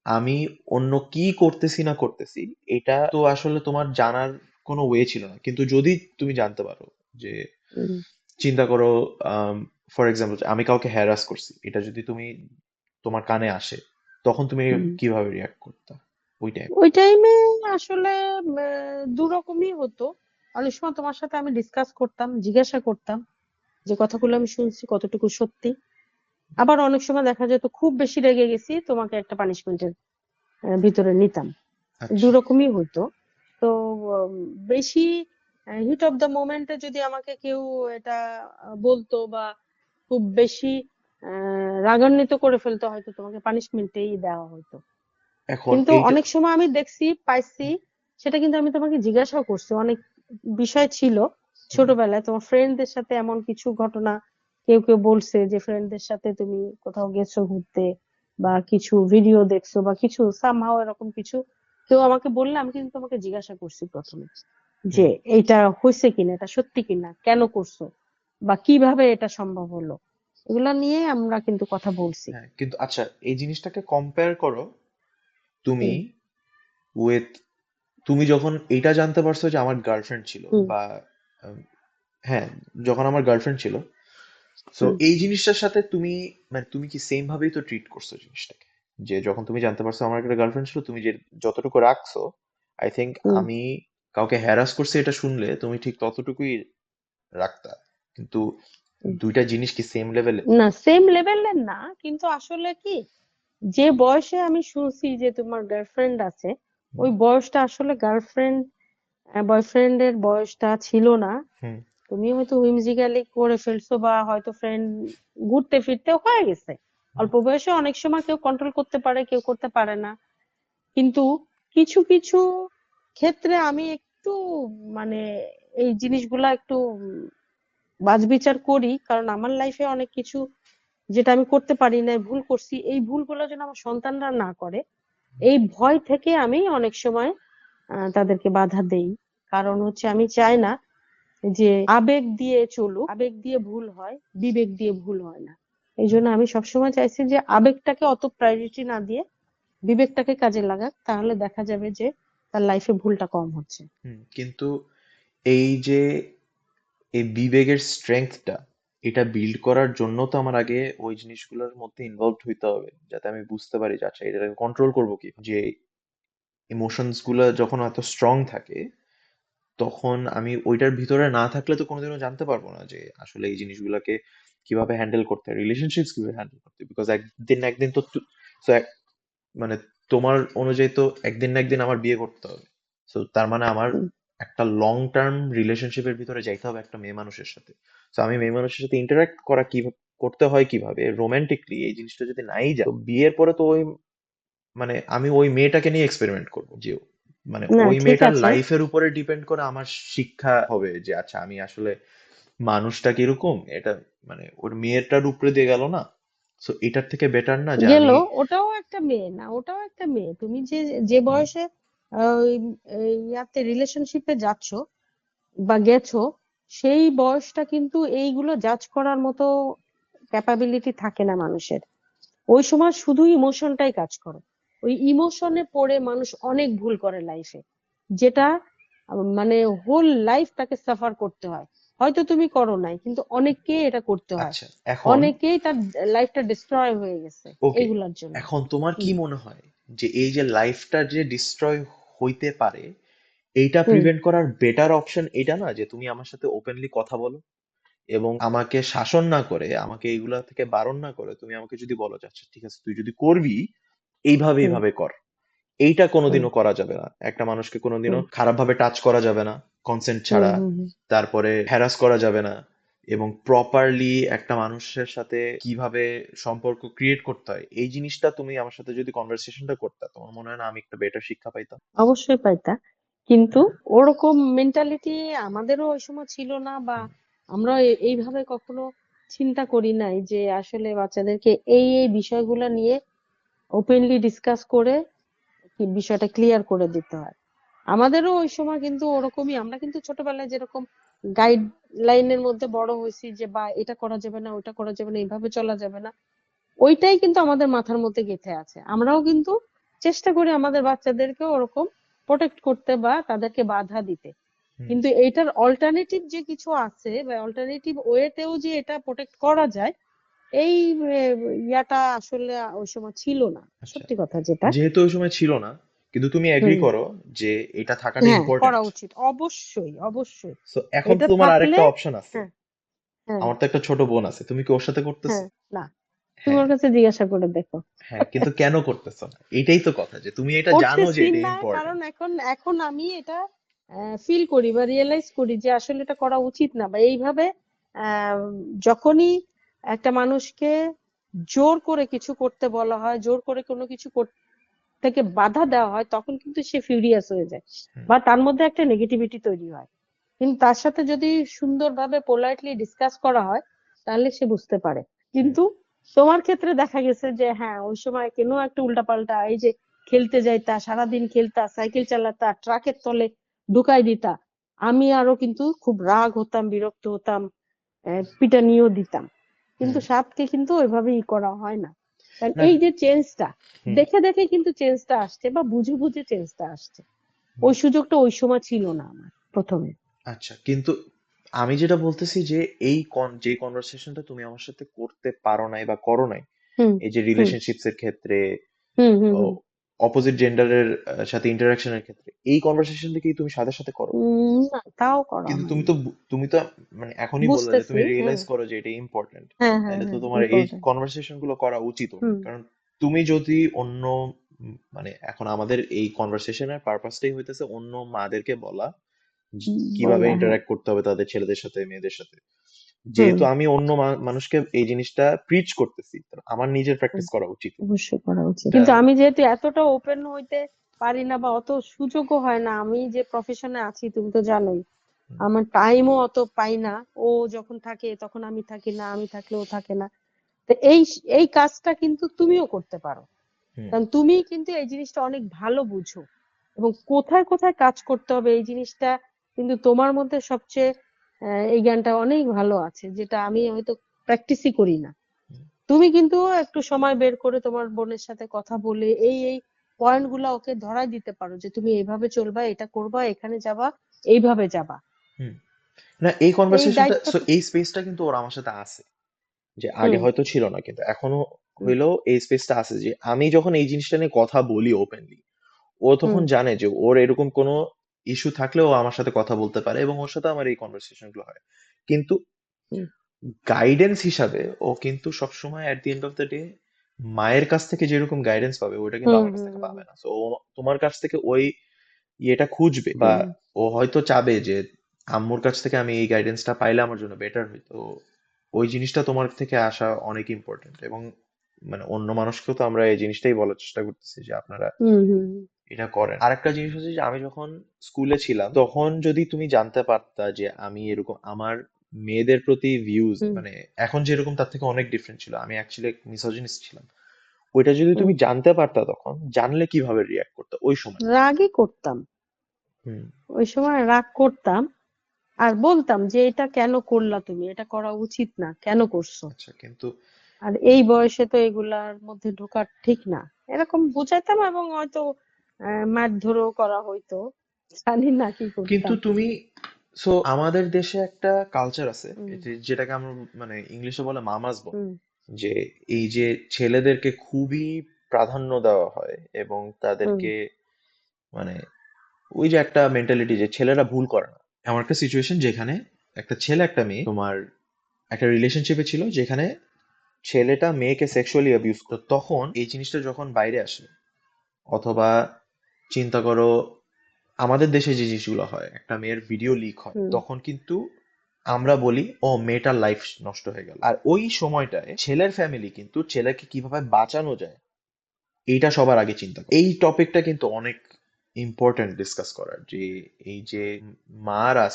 S2: আমি অন্য কি করতেছি না করতেছি এটা তো আসলে তোমার জানার কোনো ওয়ে ছিল না। কিন্তু যদি তুমি জানতে পারো যে,
S1: হুম
S2: চিন্তা করো, ফর এক্সাম্পল আমি কাউকে হ্যারাস করছি, এটা যদি তোমার কানে আসে, তখন তুমি
S1: হুম।
S2: কিভাবে রিয়াক্ট করতে ওই টাইম?
S1: ওই টাইমে আসলে দু রকমই হতো। অনেক সময় তোমার সাথে আমি ডিসকাস করতাম, জিজ্ঞাসা করতাম যে কথাগুলো আমি শুনছি কতটুকু সত্যি। আবার অনেক সময় দেখা যেত খুব বেশি রেগে গেছি, তোমাকে একটা পানিশমেন্টের ভিতরে নিতাম। দু
S2: আচ্ছা।
S1: রকমই হতো। তো উম, বেশি হিট অফ দ্য মোমেন্টে যদি আমাকে কেউ এটা বলতো বা খুব বেশি রাগান্বিত করে ফেলতো, হয়তো তোমাকে পানিশমেন্টেই দেওয়া হতো।
S2: এখন
S1: কিন্তু
S2: এইটা
S1: অনেক সময় আমি দেখছি, পাইছি, সেটা কিন্তু আমি তোমাকে জিজ্ঞাসাও করছি, অনেক বিষয় ছিল ছোটবেলায় তোমার ফ্রেন্ডদের সাথে এমন কিছু ঘটনা কেউ কেউ বলছে যে ফ্রেন্ডদের সাথে তুমি কোথাও গেছো ঘুরতে বা কিছু ভিডিও দেখছো বা কিছু সামহাও এরকম কিছু কেউ আমাকে বললে আমি কিন্তু তোমাকে জিজ্ঞাসা করছি প্রথমে যে এইটা হয়েছে কিনা, এটা সত্যি কিনা, কেন করছো বা কিভাবে এটা সম্ভব হলো, এগুলা নিয়ে আমরা কিন্তু কথা বলছি।
S2: হ্যাঁ, কিন্তু আচ্ছা, এই জিনিসটাকে কম্পেয়ার করো তুমি
S1: হুম
S2: উইথ, তুমি যখন এটা জানতে পারছো যে আমার গার্লফ্রেন্ড ছিল,
S1: হুম
S2: বা উম, হ্যাঁ, যখন আমার গার্লফ্রেন্ড ছিল, সো
S1: হুম
S2: এই জিনিসটার সাথে তুমি, মানে তুমি কি সেম ভাবেই তো ট্রিট করছো জিনিসটাকে, যে যখন তুমি জানতে পারছো আমার একটা গার্লফ্রেন্ড ছিল, তুমি যে যতটুকু রাখছো, আই থিঙ্ক
S1: হুম
S2: আমি কাউকে হ্যারাস করছি এটা শুনলে তুমি ঠিক ততটুকুই রাখতা। কিন্তু
S1: হুম।
S2: দুইটা জিনিস কি সেম লেভেলে?
S1: না, সেম লেভেলের না, কিন্তু আসলে কি, যে বয়সে আমি শুনছি যে তোমার গার্লফ্রেন্ড আছে, ওই বয়সটা আসলে গার্লফ্রেন্ড বয়ফ্রেন্ডের বয়সটা ছিল না।
S2: হুম
S1: তুমি হয়তো হুইমজিক্যালি করে ফেলছো বা হয়তো ফ্রেন্ড ঘুরতে ফিরতে হয়ে গেছে। অল্প বয়সে অনেক সময় কেউ কন্ট্রোল করতে পারে, কেউ করতে পারে না। কিন্তু কিছু কিছু ক্ষেত্রে আমি একটু মানে এই জিনিসগুলা একটু বাছবিচার করি, কারণ আমার লাইফে অনেক কিছু যেটা আমি করতে পারি না, ভুল করছি, এই ভুলগুলো যেন আমার সন্তানরা না করে, এই ভয় থেকে আমি অনেক সময় তাদেরকে বাধা দেই। কারণ হচ্ছে আমি চাই না যে আবেগ দিয়ে চলুক, আবেগ দিয়ে ভুল হয়, বিবেক দিয়ে ভুল হয় না। এই জন্য আমি সবসময় চাইছি যে আবেগটাকে অত প্রায়োরিটি না দিয়ে বিবেকটাকে কাজে লাগাক, তাহলে দেখা যাবে যে তার লাইফে ভুলটা কম হচ্ছে।
S2: হুম। কিন্তু এই যে এই বিবেকের স্ট্রেংথটা, এটা বিল্ড করার জন্য তো আমার আগে ওই জিনিসগুলোর মধ্যে ইনভলভ হইতে হবে, যাতে আমি বুঝতে পারি যে আচ্ছা এটাকে কন্ট্রোল করবো কি, যে ইমোশনস গুলো যখন এত স্ট্রং থাকে, তখন আমি ওইটার ভিতরে না থাকলে তো কোনোদিনও জানতে পারবো না যে আসলে এই জিনিসগুলোকে কিভাবে হ্যান্ডেল করতে হয়, রিলেশনশিপস কিভাবে হ্যান্ডেল করতে হয়। বিকজ একদিন না একদিন তো so মানে তোমার অনুযায়ী তো একদিন না একদিন আমার বিয়ে করতে হবে। তো তার মানে আমার
S1: হুম,
S2: একটা লং টার্ম রিলেশনশিপের ভিতরে যাইতে হবে একটা মেয়ে মানুষের সাথে। তো আমি মেয়ে মানুষের সাথে ইন্টারাক্ট করা কি করতে হয় কিভাবে রোমান্টিকলি, এই জিনিসটা যদি নাই যায়, তো বিয়ের পরে তো ওই, মানে আমি ওই মেয়েটাকে নিয়ে এক্সপেরিমেন্ট করবো, যে মানে
S1: না
S2: ওই
S1: ঠিক
S2: মেয়েটার
S1: আছে।
S2: লাইফের উপরে ডিপেন্ড করে আমার শিক্ষা হবে যে আচ্ছা আমি আসলে মানুষটা কিরকম এটা, মানে ওর মেয়েটার উপরে দিয়ে গেল না। তো এটার থেকে বেটার না যে
S1: গেল,
S2: আমি।
S1: ওটাও একটা মেয়ে, না ওটাও একটা মেয়ে, তুমি যে যে
S2: হুম
S1: বয়সে ওই ইয়াতে রিলেশনশিপে যাচ্ছ বা গেছো, সেই বয়সটা কিন্তু এইগুলো জাজ করার মতো ক্যাপাবিলিটি থাকে না মানুষের। ওই সময় শুধু ইমোশনটাই কাজ করে, ওই ইমোশনে পড়ে মানুষ অনেক ভুল করে লাইফে, যেটা মানে হোল লাইফ তাকে সাফার করতে হয়। হয়তো তুমি করো নাই, কিন্তু অনেককে এটা করতে হয়,
S2: আচ্ছা, এখন
S1: অনেকেই তার লাইফটা ডিস্ট্রয় হয়ে গেছে
S2: ওকে,
S1: এইগুলার জন্য।
S2: এখন তোমার কি
S1: হুম
S2: মনে হয় যে এই যে লাইফটা যে ডিস্ট্রয় হইতে পারে, এইটা
S1: হুম
S2: প্রিভেন্ট করার বেটার অপশন এটা না যে তুমি আমার সাথে ওপেনলি কথা বলো, এবং আমাকে শাসন না করে, আমাকে এইগুলা থেকে বারণ না করে, তুমি আমাকে যদি বলো যে আচ্ছা ঠিক আছে তুই যদি করবি এইভাবে
S1: হুম
S2: এইভাবে কর। এইটা
S1: হুম
S2: কোনোদিনও করা যাবে না, একটা মানুষকে কোনোদিনও
S1: হুম
S2: খারাপ ভাবে টাচ করা যাবে না কনসেন্ট
S1: হুম
S2: ছাড়া,
S1: হুম হুম।
S2: তারপরে হ্যারাস করা যাবে না, এবং প্রপারলি একটা মানুষের সাথে কিভাবে সম্পর্ক ক্রিয়েট করতে হয়, এই জিনিসটা তুমি আমার সাথে যদি কনভারসেশনটা করতে, তোমার মনে হয় না আমি একটা বেটার শিক্ষা পাইতাম?
S1: অবশ্যই পাইতা, কিন্তু ওরকম মেন্টালিটি আমাদেরও ওই সময় ছিল না, বা
S2: হুম
S1: আমরা এইভাবে কখনো চিন্তা করি নাই যে আসলে বাচ্চাদেরকে এই এই বিষয়গুলো নিয়ে ওপেনলি ডিসকাস করে কি বিষয়টা ক্লিয়ার করে দিতে হয়। আমাদেরও ওই সময় কিন্তু ওরকমই, আমরা কিন্তু ছোটবেলায় যেরকম গাইডলাইনের মধ্যে বড় হয়েছি যে বা এটা করা যাবে না, ওটা করা যাবে না, এইভাবে চলা যাবে না, ওইটাই কিন্তু আমাদের মাথার মধ্যে গেঁথে আছে। আমরাও কিন্তু চেষ্টা করি আমাদের বাচ্চাদেরকে ওরকম প্রোটেক্ট করতে বা তাদেরকে বাধা দিতে,
S2: হুম
S1: কিন্তু এটার অল্টারনেটিভ যে কিছু আছে বা অল্টারনেটিভ ওয়েতেও যে এটা প্রোটেক্ট করা যায়, এই ইয়াটা আসলে ওই সময় ছিল না,
S2: আচ্ছা,
S1: সত্যি কথা যেটা।
S2: যেহেতু ওই সময় ছিল না, কিন্তু তুমি এগ্রি
S1: হুম,
S2: করো যে এটা থাকাটা
S1: হ্যাঁ করা
S2: ইম্পর্ট্যান্ট।
S1: উচিত, অবশ্যই অবশ্যই।
S2: সো এখন তো
S1: এটা
S2: তোমার
S1: থাকলে,
S2: আরেকটা অপশন আছে,
S1: হ্যাঁ হ্যাঁ
S2: আমার তো একটা ছোট বোন আছে, তুমি কি ওর সাথে করতেছো?
S1: হ্যাঁ, না তুমি
S2: হ্যাঁ,
S1: ওর কাছে জিজ্ঞাসা করে দেখো।
S2: হ্যাঁ, কিন্তু কেন করতেছো না, এটাই তো কথা, যে তুমি এটা জানো যে
S1: করতেছি
S2: এটা
S1: না কারণ
S2: ইম্পর্টেন্ট।
S1: এখন এখন আমি এটা ফিল করি বা রিয়েলাইজ করি যে আসলে এটা করা উচিত না, বা এইভাবে আহ, যখনই একটা মানুষকে জোর করে কিছু করতে বলা হয়, জোর করে কোনো কিছু থেকে বাধা দেওয়া হয়, তখন কিন্তু সে ফিউরিয়াস হয়ে যায় বা তার মধ্যে একটা নেগেটিভিটি তৈরি হয়। কিন্তু তার সাথে যদি সুন্দরভাবে পোলাইটলি ডিসকাস করা হয় তাহলে সে বুঝতে পারে। কিন্তু তোমার ক্ষেত্রে দেখা গেছে যে হ্যাঁ ওই সময় কেন একটা উল্টাপাল্টা, এই যে খেলতে যাইতা, সারাদিন খেলতা, সাইকেল চালাতা, ট্রাকের তলে ঢুকাই দিতা, আমি আরো কিন্তু খুব রাগ হতাম, বিরক্ত হতাম, পিটানিও দিতাম। কিন্তু
S2: হুম।
S1: সাতকে কিন্তু ওইভাবেই করা হয় না। কারণ
S2: না।
S1: এই যে চেঞ্জটা
S2: হুম।
S1: দেখে দেখে কিন্তু চেঞ্জটা আসছে, বা বুঝে বুঝে চেঞ্জটা আসছে। ওই সুযোগটা ওই সময় ছিল না আমার প্রথমে।
S2: আচ্ছা, কিন্তু আমি যেটা বলতেছি যে যে কনভারসেশনটা তুমি আমার সাথে করতে পারো নাই বা করো নাই,
S1: হুম
S2: এই যে
S1: হুম
S2: রিলেশনশিপস এর ক্ষেত্রে,
S1: হুম হুম হুম
S2: অপোজিট জেন্ডারের সাথে ইন্টারাকশনের ক্ষেত্রে, এই কনভারসেশনটা কি তুমি সাথে সাথে করো?
S1: না, তাও করা
S2: কিন্তু তুমি
S1: হয়নি।
S2: তো তুমি তো মানে এখনই বললে যে
S1: বুঝতেছি,
S2: তুমি
S1: হ্যাঁ
S2: রিয়েলাইজ করো যে এটা ইম্পর্টেন্ট।
S1: হ্যাঁ হ্যাঁ
S2: তাহলে তো
S1: হ্যাঁ,
S2: তোমার এই
S1: ইম্পর্টেন্ট।
S2: কনভারসেশন গুলো করা উচিত।
S1: হুম
S2: কারণ তুমি যদি অন্য মানে এখন আমাদের এই কনভারসেশনের পারপাসটাই হইতেছে অন্য মাদেরকে বলা কিভাবে
S1: বলা, হ্যাঁ।
S2: ইন্টারাক্ট করতে হবে তাদের ছেলেদের সাথে, মেয়েদের সাথে।
S1: হুম
S2: যেহেতু আমি অন্য মানুষকে এই জিনিসটা প্রিচ করতেছি, তো আমার নিজের
S1: হুম,
S2: প্র্যাকটিস করা উচিত।
S1: অবশ্যই করা উচিত,
S2: এটা
S1: কিন্তু আমি যেহেতু এতটা ওপেন হইতে পারি না বা অত সুযোগও হয় না, আমি যে প্রফেশনে আছি তুমি তো জানোই, আমার টাইমও অত পাই না। ও যখন থাকে তখন আমি থাকি না, আমি থাকলে ও থাকে না। তো এই এই কাজটা কিন্তু তুমিও করতে পারো,
S2: হুম।
S1: কারণ তুমি কিন্তু এই জিনিসটা অনেক ভালো বুঝো, এবং কোথায় কোথায় কাজ করতে হবে এই জিনিসটা কিন্তু তোমার মধ্যে সবচেয়ে এই জ্ঞানটা অনেক ভালো আছে, যেটা আমি হয়তো প্র্যাকটিসই করি না। তুমি কিন্তু একটু সময় বের করে তোমার বোনের সাথে কথা বলে এই এই পয়েন্ট গুলা ওকে ধরাই দিতে পারো যে তুমি এইভাবে চলবা, এটা করবা, এখানে যাবা, এইভাবে যাবা।
S2: হুম। না, এই
S1: এই
S2: কনভারসেশনটা, সো
S1: দায়িত্বটা।
S2: এই স্পেসটা কিন্তু ওর আমার সাথে আছে, যে আগে
S1: হুম
S2: হয়তো ছিল না কিন্তু এখনো
S1: হুম
S2: হইলেও এই স্পেসটা আছে, যে আমি যখন এই জিনিসটা নিয়ে কথা বলি ওপেনলি, ও
S1: হুম
S2: তখন জানে যে ওর এরকম কোনো ইস্যু থাকলেও ও আমার সাথে কথা বলতে পারে এবং ওর সাথে আমার এই কনভারসেশন গুলো হয়। কিন্তু
S1: হুম
S2: গাইডেন্স হিসাবে ও কিন্তু সবসময় at the end of the day মায়ের কাছ থেকে যেরকম গাইডেন্স পাবে ওইটা কিন্তু
S1: হুম
S2: আমার কাছ
S1: হুম
S2: থেকে
S1: হুম
S2: পাবে না। তো ও তোমার কাছ থেকে ওই ইয়েটা খুঁজবে, বা
S1: হুম
S2: ও হয়তো চাবে যে আম্মুর কাছ থেকে আমি এই গাইডেন্সটা পাইলে আমার জন্য বেটার হইতো। ওই জিনিসটা তোমার থেকে আসা অনেক ইম্পর্টেন্ট। এবং মানে অন্য মানুষকেও তো আমরা এই জিনিসটাই বলার চেষ্টা করতেছি যে আপনারা
S1: হুম হুম
S2: এটা করেন। আরেকটা জিনিস হচ্ছে যে আমি যখন স্কুলে ছিলাম তখন যদি তুমি জানতে পারতা যে আমি এরকম আমার মেয়েদের প্রতি ভিউজ
S1: হুম
S2: মানে এখন যেরকম তার থেকে অনেক ডিফারেন্ট ছিল, আমি অ্যাকচুয়ালি মিসোজিনিস্ট ছিলাম, ওইটা যদি
S1: হুম
S2: তুমি জানতে পারতা তখন জানলে কিভাবে রিয়াক্ট করতে ওই সময়?
S1: রাগই করতাম,
S2: হুম।
S1: ওই সময় রাগ করতাম, আর বলতাম যে এটা কেন করলা, তুমি এটা করা উচিত না, কেন করছো,
S2: আচ্ছা, কিন্তু
S1: আর এই বয়সে তো এগুলার মধ্যে ঢোকা ঠিক না, এরকম বুঝাইতাম। এবং হয়তো মারধরও করা হইতো, জানি না কি
S2: কিন্তু
S1: করতাম।
S2: তুমি, সো আমাদের দেশে একটা কালচার আছে
S1: হুম
S2: যেটাকে আমরা মানে ইংলিশে বলে মামাজ বল,
S1: হুম
S2: যে এই যে ছেলেদেরকে খুবই প্রাধান্য দেওয়া হয় এবং
S1: হুম
S2: তাদেরকে মানে ওই যে একটা মেন্টালিটি যে ছেলেরা ভুল করে না। এমন একটা সিচুয়েশন যেখানে একটা ছেলে একটা মেয়ে তোমার একটা রিলেশনশিপে ছিল, যেখানে ছেলেটা মেয়েকে সেক্সুয়ালি অ্যাবিউজ করতো। তখন এই জিনিসটা যখন বাইরে আসে, অথবা চিন্তা করো আমাদের দেশে যে জিনিসগুলো হয়, একটা মেয়ের ভিডিও লিক হয়,
S1: হুম
S2: তখন কিন্তু আমরা বলি ও মেয়েটার লাইফ নষ্ট হয়ে গেল। আর ওই সময়টায় ছেলের ফ্যামিলি কিন্তু ছেলেকে কিভাবে বাঁচানো যায় এইটা সবার আগে চিন্তা করে। এই টপিকটা কিন্তু অনেক ইম্পর্টেন্ট ডিসকাস করার, যে এই যে মারা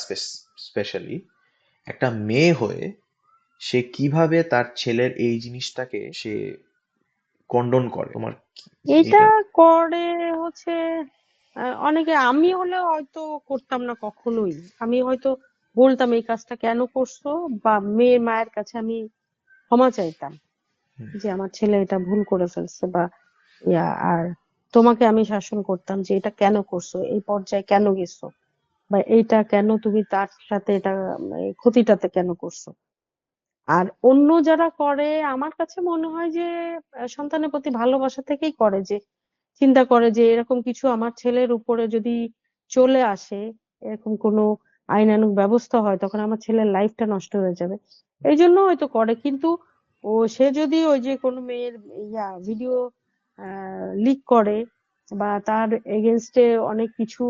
S2: স্পেশালি একটা মেয়ে হয়ে সে কিভাবে তার ছেলের এই জিনিসটাকে সে কন্ডোন করে। তোমার
S1: এটা
S2: এটা।
S1: করে হচ্ছে অনেকে, আমি হলে হয়তো করতাম না কখনোই। আমি হয়তো বলতাম এই কাজটা কেন করছো, বা মেয়ের মায়ের কাছে আমি ক্ষমা চাইতাম
S2: হুম।
S1: যে আমার ছেলে এটা ভুল করে ফেলছে, বা আর তোমাকে আমি শাসন করতাম যে এটা কেন করছো, এই পর্যায়ে কেন গেছো, বা এইটা কেন তুমি তার সাথে এটা এই ক্ষতিটাতে কেন করছো। আর অন্য যারা করে আমার কাছে মনে হয় যে সন্তানের প্রতি ভালোবাসা থেকেই করে, যে চিন্তা করে যে এরকম কিছু আমার ছেলের উপরে যদি চলে আসে, এরকম কোনো আইনানুগ ব্যবস্থা হয়, তখন আমার ছেলের লাইফটা নষ্ট হয়ে যাবে, এই জন্য হয়তো করে। কিন্তু সে যদি ওই যে কোনো মেয়ের ভিডিও লিক করে, বা তার এগেনস্টে অনেক কিছু,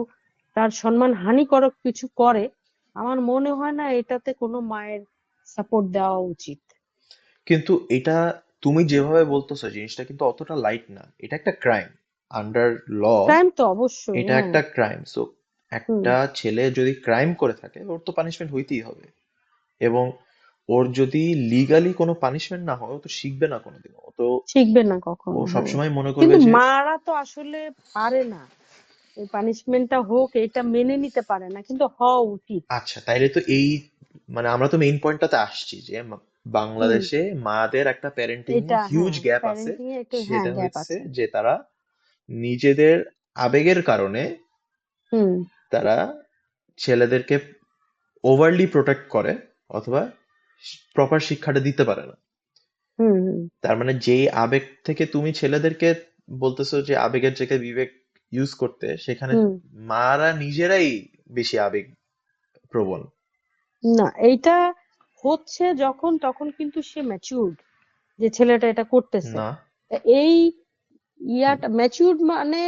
S1: তার সম্মান হানিকরক কিছু করে, আমার মনে হয় না এটাতে কোনো মায়ের সাপোর্ট দেওয়া উচিত।
S2: কিন্তু এটা তুমি যেভাবে বলতেছো জিনিসটা কিন্তু অতটা লাইট না, এটা একটা ক্রাইম আন্ডার ল।
S1: ক্রাইম তো অবশ্যই,
S2: এটা
S1: হ্যাঁ।
S2: একটা ক্রাইম। সো
S1: হুম,
S2: একটা ছেলে যদি ক্রাইম করে থাকে ওর তো পানিশমেন্ট হইতেই হবে, এবং ওর যদি লিগালি কোনো পানিশমেন্ট না হয় ও তো শিখবে না কোনোদিন।
S1: শিখবে না
S2: ও
S1: কখনো, হ্যাঁ।
S2: সবসময় মনে করবে
S1: কিন্তু
S2: যে
S1: মারা তো আসলে পারে না, এই পানিশমেন্টটা হোক এটা মেনে নিতে পারে না, কিন্তু হওয়া উচিত।
S2: আচ্ছা, তাইলে তো এই মানে আমরা তো মেইন পয়েন্টটাতে আসছি যে
S1: হুম,
S2: বাংলাদেশে মাদের একটা প্যারেন্টিং
S1: এটা
S2: হিউজ
S1: হ্যাঁ,
S2: গ্যাপ আছে।
S1: প্যারেন্টিং এ একটু হ্যাঁ
S2: সেটা
S1: গ্যাপ
S2: হচ্ছে
S1: আছে।
S2: যে তারা নিজেদের আবেগের কারণে
S1: হুম,
S2: তারা ছেলেদেরকে ওভারলি প্রোটেক্ট করে, অথবা প্রপার শিক্ষাটা দিতে পারে না।
S1: হুম, হুম,
S2: তার মানে যেই আবেগ থেকে তুমি ছেলেদেরকে বলতেছো যে আবেগের জায়গায় বিবেক ইউজ করতে, সেখানে
S1: হুম।
S2: মারা নিজেরাই বেশি আবেগ প্রবণ।
S1: না, এইটা হচ্ছে যখন, তখন কিন্তু সে ম্যাচিউরড, যে ছেলেটা এটা করতেছে।
S2: না।
S1: এই
S2: হুম।
S1: ইয়াটা ম্যাচিউরড মানে,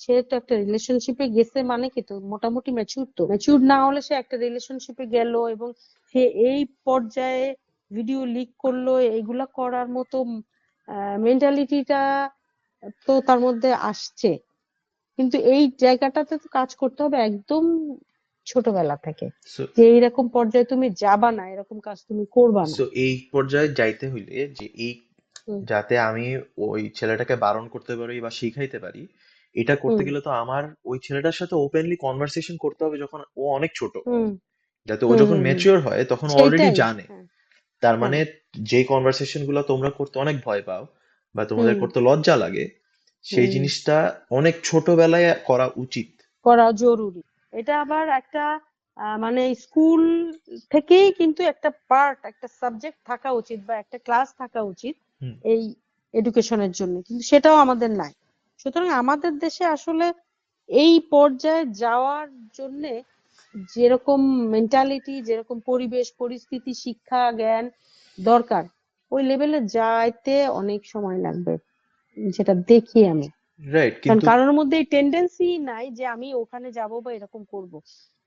S1: সে তো একটা রিলেশনশিপে গেছে মানে কি, তো মোটামুটি ম্যাচিউরড। তো ম্যাচিউরড না হলে সে একটা রিলেশনশিপে গেল এবং সে এই পর্যায়ে ভিডিও লিক করলো, এগুলা করার মতো মেন্টালিটিটা তো তার মধ্যে আসছে। কিন্তু এই জায়গাটাতে তো কাজ করতে হবে একদম ছোটবেলা থেকে,
S2: সো
S1: যে এইরকম পর্যায়ে তুমি যাবা না, এরকম কাজ তুমি করবা না।
S2: সো এই পর্যায়ে যাইতে হইলে যে এই,
S1: হুম,
S2: যাতে আমি ওই ছেলেটাকে বারণ করতে পারি বা শিখাইতে পারি, এটা করতে
S1: হুম,
S2: গেলে তো আমার ওই ছেলেটার সাথে ওপেনলি কনভারসেশন করতে হবে যখন ও অনেক ছোট।
S1: হুম,
S2: যাতে ও
S1: হুম,
S2: যখন
S1: হুম, হুম।
S2: ম্যাচিওর হয় তখন অলরেডি
S1: সেইটাই,
S2: জানে।
S1: হ্যাঁ,
S2: তার মানে
S1: হ্যাঁ,
S2: যে কনভারসেশন গুলো তোমরা করতে অনেক ভয় পাও বা তোমাদের
S1: হুম,
S2: করতে লজ্জা লাগে, সেই
S1: হুম।
S2: জিনিসটা অনেক ছোটবেলায় করা উচিত।
S1: করা জরুরি। এটা আবার একটা মানে স্কুল থেকেই কিন্তু একটা পার্ট, একটা সাবজেক্ট থাকা উচিত বা একটা ক্লাস থাকা উচিত
S2: হুম।
S1: এই এডুকেশনের জন্য, কিন্তু সেটাও আমাদের নাই। সুতরাং আমাদের দেশে আসলে এই পর্যায়ে যাওয়ার জন্যে যেরকম মেন্টালিটি, যেরকম পরিবেশ পরিস্থিতি, শিক্ষা জ্ঞান দরকার, ওই লেভেলে যাইতে অনেক সময় লাগবে, যেটা দেখি আমি।
S2: রাইট,
S1: কারণ
S2: কিন্তু
S1: কারোর মধ্যে এই টেন্ডেন্সি নাই যে আমি ওখানে যাব বা এরকম করব।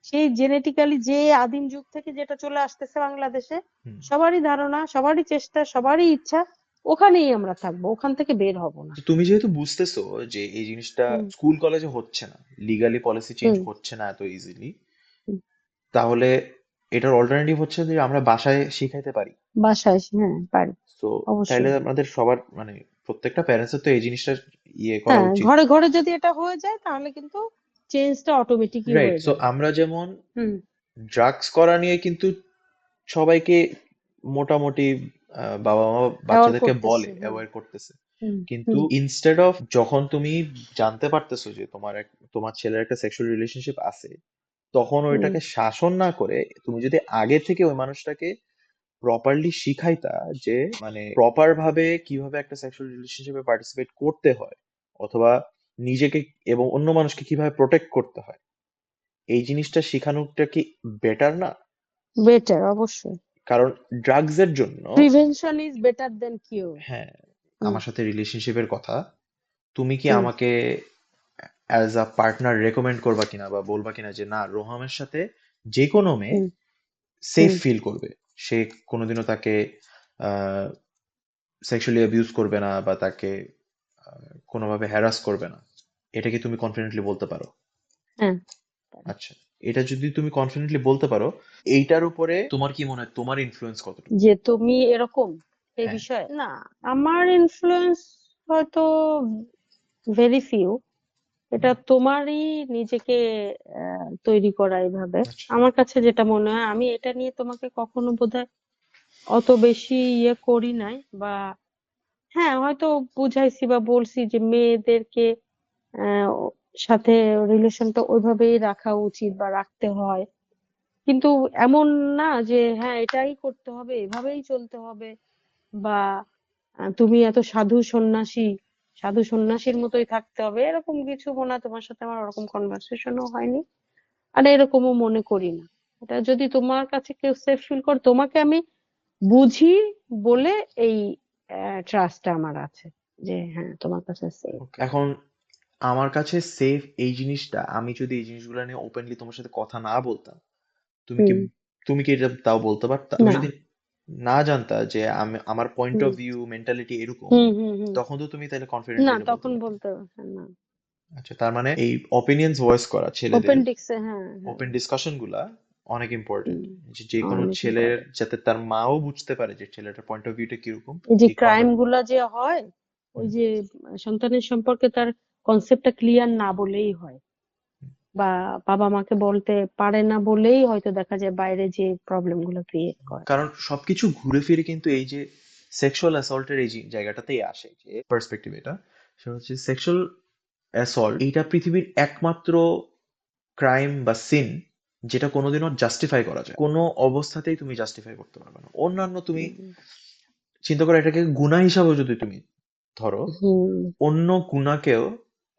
S1: সেই জেনেটিক্যালি যে আদিম যুগ থেকে যেটা চলে আসতেছে বাংলাদেশে,
S2: হুম,
S1: সবারই ধারণা, সবারই চেষ্টা, সবারই ইচ্ছা ওখানেই আমরা থাকবো, ওখান থেকে বের হব না।
S2: তো তুমি যেহেতু বুঝতেছো যে এই জিনিসটা
S1: হুম,
S2: স্কুল কলেজে হচ্ছে না, লিগালি পলিসি চেঞ্জ
S1: হুম,
S2: হচ্ছে না এত ইজিলি,
S1: হুম।
S2: তাহলে এটার অল্টারনেটিভ হচ্ছে যে আমরা বাসায় শিখাইতে পারি।
S1: বাসায় হ্যাঁ পারি,
S2: তো তাইলে
S1: অবশ্যই।
S2: আমাদের সবার মানে প্রত্যেকটা প্যারেন্টসের তো এই জিনিসটা ইয়ে করা
S1: হ্যাঁ,
S2: উচিত।
S1: ঘরে ঘরে যদি এটা হয়ে যায় তাহলে কিন্তু চেঞ্জটা অটোমেটিকই
S2: রাইট,
S1: হয়ে
S2: সো
S1: যাবে।
S2: আমরা যেমন
S1: হুম,
S2: ড্রাগস করা নিয়ে কিন্তু সবাইকে মোটামুটি বাবা মা
S1: অ্যাওয়ার
S2: বাচ্চাদেরকে
S1: করতেছে,
S2: বলে
S1: হুম,
S2: অ্যাভয়েড করতেছে,
S1: হুম,
S2: কিন্তু
S1: হুম,
S2: ইনস্টেড অফ যখন তুমি জানতে পারতেছো যে তোমার ছেলের একটা সেক্সুয়াল রিলেশনশিপ আছে, তখন
S1: হুম।
S2: ওইটাকে শাসন না করে তুমি যদি আগে থেকে ওই মানুষটাকে প্রপারলি শিখাইতা যে মানে প্রপার ভাবে কিভাবে একটা সেক্সুয়াল রিলেশনশিপে পার্টিসিপেট করতে হয়, অথবা নিজেকে এবং অন্য মানুষকে কিভাবে প্রোটেক্ট করতে হয়, এই জিনিসটা শেখানোটা কি বেটার না?
S1: বেটার, অবশ্যই।
S2: কারণ ড্রাগস এর জন্য,
S1: prevention is better then cure.
S2: হ্যাঁ,
S1: হুম,
S2: আমার সাথে রিলেশনশিপের কথা, তুমি কি
S1: হুম,
S2: আমাকে অ্যাজ আ পার্টনার রেকমেন্ড করবা কিনা বা বলবা কিনা যে না, রোহামের সাথে যে কোনো মেয়ে
S1: হুম,
S2: সেফ
S1: হুম।
S2: ফিল করবে, সে কোনোদিনও তাকে সেক্সুয়ালি অ্যাবিউজ করবে না বা তাকে কোনোভাবে হ্যারাস করবে না, এটা কি তুমি কনফিডেন্টলি বলতে পারো?
S1: হ্যাঁ, পারি।
S2: আচ্ছা, এটা যদি তুমি কনফিডেন্টলি বলতে পারো, এইটার উপরে তোমার কি মনে হয় তোমার ইনফ্লুয়েন্স কতটুকু?
S1: যে তুমি এরকম এই
S2: হ্যাঁ।
S1: বিষয়ে না, আমার ইনফ্লুয়েন্স হয়তো ভেরি ফিউ। এটা তোমারই নিজেকে তৈরি করা এইভাবে।
S2: আচ্ছা।
S1: আমার কাছে যেটা মনে হয়, আমি এটা নিয়ে তোমাকে কখনো বোধহয় অত বেশি ইয়ে করি নাই, বা হ্যাঁ হয়তো বুঝাইছি বা বলছি যে মেয়েদেরকে সাথে রিলেশনটা ওইভাবেই রাখা উচিত বা রাখতে হয়, কিন্তু এমন না যে হ্যাঁ এটাই করতে হবে, এভাবেই চলতে হবে, বা তুমি এত সাধু সন্ন্যাসী, সাধু সন্ন্যাসীর মতোই থাকতে হবে, এরকম কিছু মনে হয় তোমার সাথে আমার ওরকম কনভারসেশনও হয়নি, আর এরকমও মনে করি না। এটা যদি তোমার কাছে কেউ সেফ ফিল করে, তোমাকে আমি বুঝি বলে এই ট্রাস্টটা আমার আছে, যে হ্যাঁ তোমার কাছে সেফ।
S2: Okay. এখন আমার কাছে সেফ এই জিনিসটা, আমি যদি এই জিনিসগুলো নিয়ে ওপেনলি তোমার সাথে কথা না বলতাম, তুমি কি
S1: হুম।
S2: তুমি কি এটা তাও বলতে পারতা? তুমি
S1: না।
S2: যদি না জানতা যে আমি আমার point
S1: hmm,
S2: of view mentality এরকম,
S1: হুম, হুম, হুম।
S2: তখন তো তুমি তাহলে কনফিডেন্টলি
S1: না,
S2: এটা বলতে
S1: তখন
S2: পারতা।
S1: বলতে পারছেন না।
S2: আচ্ছা, তার মানে এই অপিনিয়ন্স ভয়েস করা ছেলেদের,
S1: ওপেন ডিক্সে, হ্যাঁ হ্যাঁ।
S2: ওপেন ডিসকাশন গুলা অনেক ইম্পর্টেন্ট।
S1: হুম,
S2: যে যে কোনো
S1: অনেক
S2: ছেলের
S1: ইম্পর্টেন্ট।
S2: যাতে তার মাও বুঝতে পারে যে ছেলেটার পয়েন্ট অফ ভিউটা কিরকম,
S1: এই যে
S2: এই
S1: ক্রাইম গুলা যে হয়, ওই
S2: হুম,
S1: যে সন্তানের সম্পর্কে তার কনসেপ্টটা ক্লিয়ার না বলেই হয়,
S2: হুম।
S1: বা বাবা মাকে বলতে পারে না বলেই হয়তো দেখা যায় বাইরে যে প্রবলেম গুলো ক্রিয়েট করে।
S2: কারণ সবকিছু ঘুরে ফিরে কিন্তু এই যে সেক্সুয়াল অ্যাসল্টের এই জায়গাটাতেই আসে, যে পার্সপেক্টিভ এটা, সেটা হচ্ছে সেক্সুয়াল অ্যাসল্ট এইটা পৃথিবীর একমাত্র ক্রাইম বা সিন যেটা কোনোদিনও জাস্টিফাই করা যায়, কোনো অবস্থাতেই তুমি জাস্টিফাই করতে পারবে না। অন্যান্য তুমি
S1: হুম
S2: চিন্তা করো, এটাকে গুনাহ হিসাবেও যদি তুমি ধরো,
S1: হুম
S2: অন্য গুনাহকেও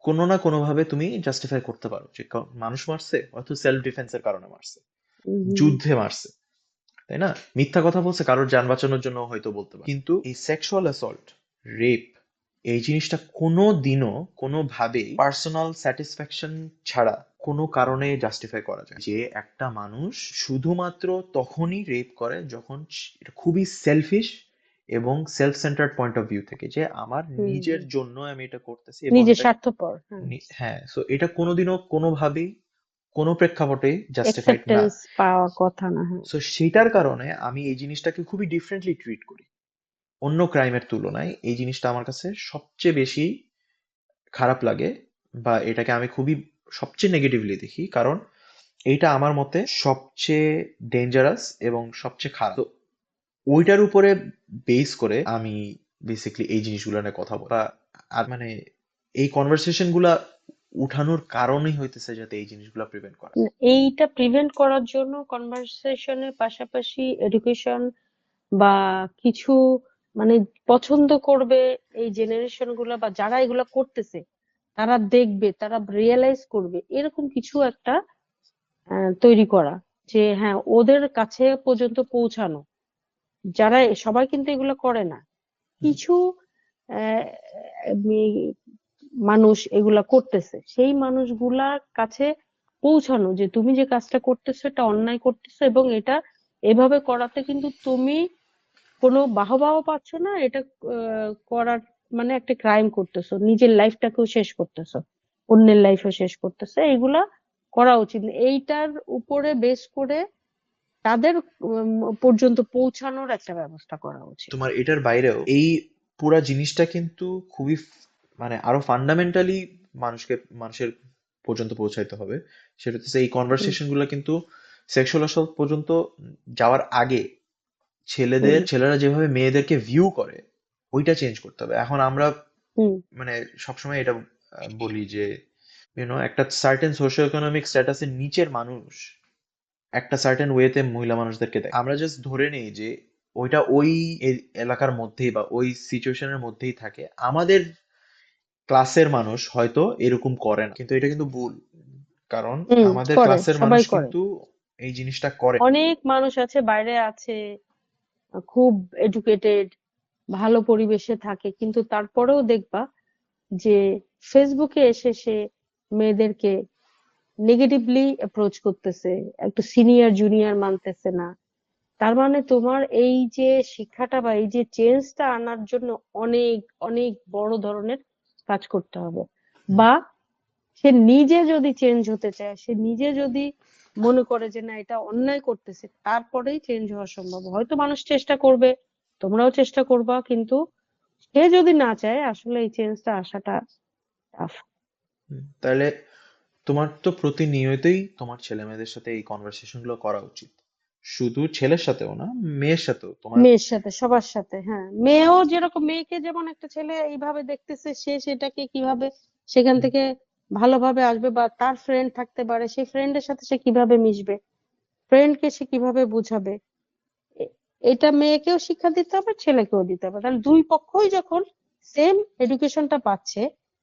S2: কোনো না কোনো ভাবে তুমি জাস্টিফাই করতে পারো, যে মানুষ মারছে হয়তো সেলফ ডিফেন্সের কারণে মারছে,
S1: হুম
S2: যুদ্ধে মারছে, তাই না? মিথ্যা কথা বলছে কারোর যান বাঁচানোর জন্য হয়তো বলতে পারে। কিন্তু এই সেক্সুয়াল অ্যাসল্ট, রেপ, এই জিনিসটা কোনো দিনও কোনোভাবেই পার্সোনাল স্যাটিসফ্যাকশন ছাড়া কোনো কারণে জাস্টিফাই করা যায়। যে একটা মানুষ শুধুমাত্র তখনই রেপ করে যখন এটা খুবই সেলফিশ এবং self centred point of view থেকে, যে আমার
S1: হুম
S2: নিজের
S1: হুম।
S2: জন্য আমি এটা করতেছি এবং
S1: নিজের
S2: এটা
S1: স্বার্থপর, হ্যাঁ।
S2: হ্যাঁ, সো এটা কোনোদিনও কোনোভাবেই কোনো প্রেক্ষাপটে জাস্টিফাইড না।
S1: অ্যাকসেপ্টেন্স পাওয়া কথা না, হ্যাঁ।
S2: সো সেটার কারণে আমি এই জিনিসটাকে খুবই ডিফারেন্টলি ট্রিট করি অন্য ক্রাইমের তুলনায়। এই জিনিসটা আমার কাছে সবচেয়ে বেশি খারাপ লাগে, বা এটাকে আমি খুবই সবচেয়ে নেগেটিভলি দেখি, কারণ এইটা আমার মতে সবচেয়ে ডেঞ্জারাস এবং সবচেয়ে খারাপ। তো ওইটার উপরে বেস করে আমি বেসিক্যালি এই জিনিসগুলো নিয়ে কথা বলা, আর মানে এই কনভারসেশন গুলা উঠানোর কারণই হইতেছে যাতে এই জিনিসগুলা প্রিভেন্ট করা যায়।
S1: এইটা প্রিভেন্ট করার জন্য কনভারসেশনের পাশাপাশি এডুকেশন বা কিছু, মানে পছন্দ করবে এই জেনারেশন গুলা, বা যারা এগুলা করতেছে তারা দেখবে, তারা রিয়েলাইজ করবে, এরকম কিছু একটা তৈরি করা, যে হ্যাঁ ওদের কাছে পর্যন্ত পৌঁছানো। যারা সবাই কিন্তু এগুলো করে না,
S2: হুম,
S1: কিছু আহ, মানুষ এগুলা করতেছে, সেই মানুষগুলার কাছে পৌঁছানো যে তুমি যে কাজটা করতেছো এটা অন্যায় করতেছো, এবং এটা এভাবে করাতে কিন্তু তুমি কোনো বাহবাও পাচ্ছ না, এটা করার মানে একটা ক্রাইম করতেছো, নিজের লাইফটাকেও শেষ করতেছো, অন্যের লাইফও শেষ করতেছো। এইগুলা করা উচিত না। এইটার উপরে বেস করে তাদের পর্যন্ত পৌঁছানোর একটা ব্যবস্থা করা উচিত।
S2: তোমার এটার বাইরেও এই পুরা জিনিসটা কিন্তু খুবই মানে আরো ফান্ডামেন্টালি মানুষের পর্যন্ত পৌঁছাইতে হবে। সেটা হচ্ছে এই
S1: হুম
S2: কনভারসেশন গুলো কিন্তু সেক্সুয়াল অ্যাসল্ট পর্যন্ত যাওয়ার আগে
S1: হুম
S2: ছেলেরা যেভাবে মেয়েদেরকে ভিউ করে ওইটা চেঞ্জ করতে হবে। এখন আমরা
S1: হুম
S2: মানে সবসময় এটা বলি যে একটা সার্টেন সোশিও ইকোনমিক স্ট্যাটাসের নিচের মানুষ একটা সার্টেন ওয়েতে মহিলা মানুষদেরকে দেখে। আমরা জাস্ট ধরে নেই যে ওইটা ওই এলাকার মধ্যেই বা ওই সিচুয়েশনের মধ্যেই থাকে, আমাদের ক্লাসের মানুষ হয়তো এরকম করে না, কিন্তু এটা কিন্তু ভুল। কারণ
S1: হুম।
S2: আমাদের
S1: করে,
S2: ক্লাসের মানুষ
S1: সবাই করে।
S2: কিন্তু এই জিনিসটা করে।
S1: অনেক মানুষ আছে, বাইরে আছে, খুব এডুকেটেড, ভালো পরিবেশে থাকে, কিন্তু তারপরেও দেখবা যে ফেসবুকে এসে সে মেয়েদেরকে নেগেটিভলি অ্যাপ্রোচ করতেছে, একটু সিনিয়র জুনিয়র মানতেছে না। তার মানে তোমার এই যে শিক্ষাটা বা এই যে চেঞ্জটা আনার জন্য অনেক অনেক বড় ধরনের কাজ করতে হবে।
S2: হুম,
S1: বা সে নিজে যদি চেঞ্জ হতে চায়, সে নিজে যদি মনে করে যে না এটা অন্যায় করতেছে, তারপরেই চেঞ্জ হওয়া সম্ভব। হয়তো মানুষ চেষ্টা করবে, তোমরাও চেষ্টা করবা, কিন্তু সে যদি না চায়, আসলে এই চেঞ্জটা আসাটা টাফ।
S2: তাহলে তোমার তো প্রতিনিয়তই তোমার ছেলে মেয়েদের সাথে এই কনভারসেশন গুলো করা উচিত। শুধু ছেলের সাথেও না, মেয়ের সাথেও তোমার।
S1: মেয়ের সাথে, সবার সাথে, হ্যাঁ। মেয়েও যেরকম, মেয়েকে যেমন একটা ছেলে এইভাবে দেখতেছে, সে সেটাকে কিভাবে সেখান
S2: হুম,
S1: থেকে ভালোভাবে আসবে, বা তার ফ্রেন্ড থাকতে পারে, সেই ফ্রেন্ডের সাথে সে কিভাবে মিশবে, ফ্রেন্ডকে সে কিভাবে বুঝাবে, এ- এটা মেয়েকেও শিক্ষা দিতে হবে, ছেলেকেও দিতে হবে। তাহলে দুই পক্ষই যখন সেম এডুকেশনটা পাচ্ছে,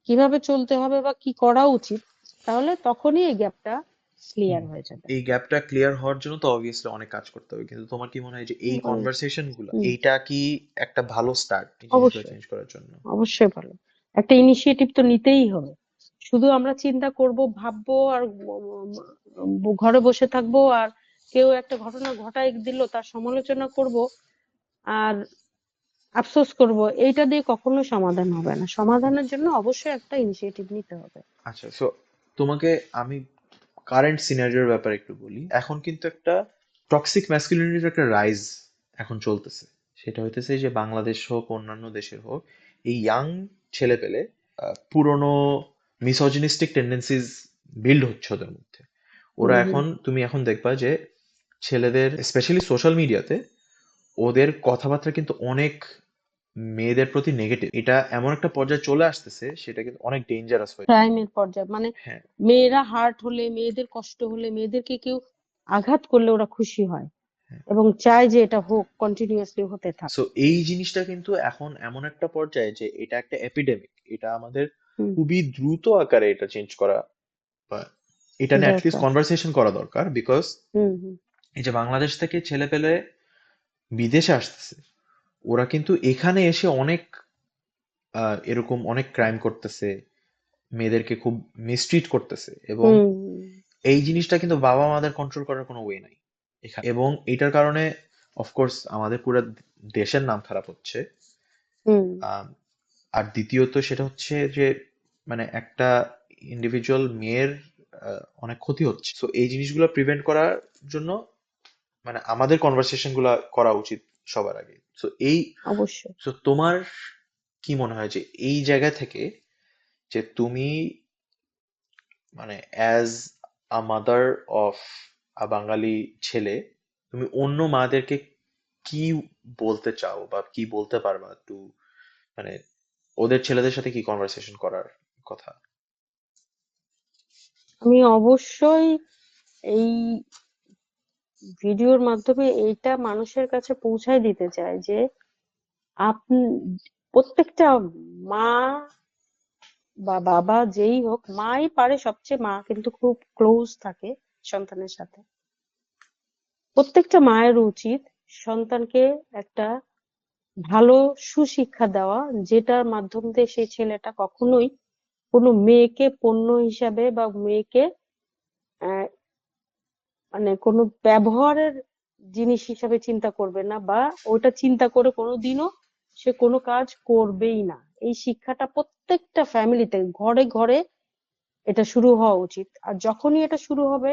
S1: কিভাবে চলতে হবে বা কি করা উচিত, তাহলে তখনই এই গ্যাপটা
S2: হুম।
S1: ক্লিয়ার হয়ে যাবে।
S2: এই গ্যাপটা ক্লিয়ার হওয়ার জন্য তো অবভিয়াসলি অনেক কাজ করতে হবে, কিন্তু তোমার কি মনে হয় যে এই
S1: অনেক।
S2: কনভারসেশন গুলো
S1: হুম।
S2: এইটা কি একটা ভালো স্টার্ট এই জিনিসগুলো
S1: অবশ্যই,
S2: চেঞ্জ করার জন্য?
S1: অবশ্যই ভালো। একটা ইনিশিয়েটিভ তো নিতেই হবে। শুধু আমরা চিন্তা করব, ভাববো, আর ঘরে বসে থাকবো, আর কেউ একটা ঘটনা ঘটায় দিল তার সমালোচনা করব, আর আফসোস করব, এইটা দিয়ে কখনো সমাধান হবে না। সমাধানের জন্য অবশ্যই একটা ইনিশিয়েটিভ নিতে হবে।
S2: আচ্ছা, সো তোমাকে আমি কারেন্ট সিনারিওর ব্যাপারে একটু বলি। এখন কিন্তু একটা টক্সিক ম্যাসকুলিনিটির একটা রাইজ এখন চলতেছে। সেটা হইতেছে যে বাংলাদেশ হোক অন্যান্য দেশের হোক, এই ইয়াং ছেলে পেলে পুরনো মিসোজিনিস্টিক টেন্ডেন্সিজ বিল্ড হচ্ছে ওদের মধ্যে। ওরা
S1: হুম হুম।
S2: এখন, তুমি এখন দেখবা যে ছেলেদের স্পেশালি সোশ্যাল মিডিয়াতে ওদের কথাবার্তা কিন্তু অনেক মেয়েদের প্রতি নেগেটিভ। এটা এমন একটা পর্যায়ে চলে আসতেছে, সেটা কিন্তু অনেক ডেঞ্জারাস হয়ে যায়।
S1: ক্রাইমের পর্যায়ে, মানে
S2: হ্যাঁ,
S1: মেয়েরা হার্ট হলে, মেয়েদের কষ্ট হলে, মেয়েদেরকে কেউ আঘাত করলে ওরা খুশি হয়
S2: হ্যাঁ।
S1: এবং চায় যে এটা হোক, কন্টিনিউয়াসলি হতে থাক।
S2: সো এই জিনিসটা কিন্তু এখন এমন একটা পর্যায়ে যে এটা একটা এপিডেমিক। এটা আমাদের
S1: হুম।
S2: খুবই দ্রুত আকারে এটা চেঞ্জ করা, বা এটা নিয়ে অ্যাটলিস্ট
S1: দরকার।
S2: কনভারসেশন করা দরকার। বিকজ
S1: হুম হুম।
S2: এই যে বাংলাদেশ থেকে ছেলে পেলে বিদেশে আসতেছে, ওরা কিন্তু এখানে এসে অনেক এরকম অনেক ক্রাইম করতেছে, মেয়েদেরকে খুব মিসট্রিট করতেছে। এবং
S1: হুম হুম।
S2: এই জিনিসটা কিন্তু বাবা মাদের কন্ট্রোল করার কোনো ওয়ে নাই এখানে। এবং এটার কারণে অফকোর্স আমাদের পুরো দেশের নাম খারাপ হচ্ছে।
S1: হুম।
S2: আম, আর দ্বিতীয়ত সেটা হচ্ছে যে মানে একটা ইন্ডিভিজুয়াল মেয়ের অনেক ক্ষতি হচ্ছে। তো এই জিনিসগুলো প্রিভেন্ট করার জন্য মানে আমাদের কনভারসেশন গুলা করা উচিত সবার আগে।
S1: অবশ্যই।
S2: তোমার কি মনে হয় যে এই জায়গা থেকে যে তুমি মানে as a mother of a Bangali ছেলে, তুমি অন্য মাদেরকে কি বলতে চাও বা কি বলতে পারবা একটু, মানে ওদের ছেলেদের সাথে কি কনভারসেশন করার কথা?
S1: আমি অবশ্যই এই ভিডিওর মাধ্যমে এইটা মানুষের কাছে পৌঁছায় দিতে চাই যে আপনি, প্রত্যেকটা মা বা বাবা যেই হোক, মাই পারে সবচেয়ে, মা কিন্তু খুব ক্লোজ থাকে সন্তানের সাথে। প্রত্যেকটা মায়ের উচিত সন্তানকে একটা ভালো সুশিক্ষা দেওয়া, যেটার মাধ্যম দিয়ে সেই ছেলেটা কখনোই কোনো মেয়েকে পণ্য হিসাবে বা মেয়েকে আহ, মানে কোনো ব্যবহারের জিনিস হিসাবে চিন্তা করবে না, বা ওটা চিন্তা করে কোনোদিনও সে কোনো কাজ করবেই না। এই শিক্ষাটা প্রত্যেকটা ফ্যামিলিতে, ঘরে ঘরে এটা শুরু হওয়া উচিত। আর যখনই এটা শুরু হবে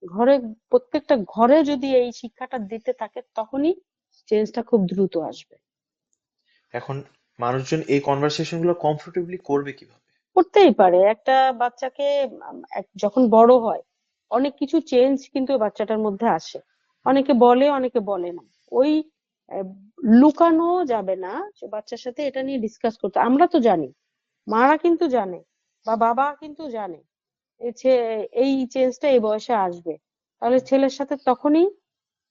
S1: ঘরে, প্রত্যেকটা ঘরে যদি এই শিক্ষাটা দিতে থাকে, তখনই চেঞ্জটা খুব দ্রুত আসবে।
S2: এখন মানুষজন এই কনভারসেশন গুলো কমফোর্টেবলি করবে কিভাবে?
S1: করতেই পারে একটা বাচ্চাকে, যখন বড় হয় অনেক কিছু চেঞ্জ কিন্তু ওই বাচ্চাটার মধ্যে আসে। অনেকে বলে, অনেকে বলে না। ওই আহ, লুকানো যাবে না, যে বাচ্চার সাথে এটা নিয়ে ডিসকাস করতে। আমরা তো জানি, মারা কিন্তু জানে, বা বাবা কিন্তু জানে এই চেঞ্জটা এই বয়সে আসবে। তাহলে ছেলের সাথে তখনই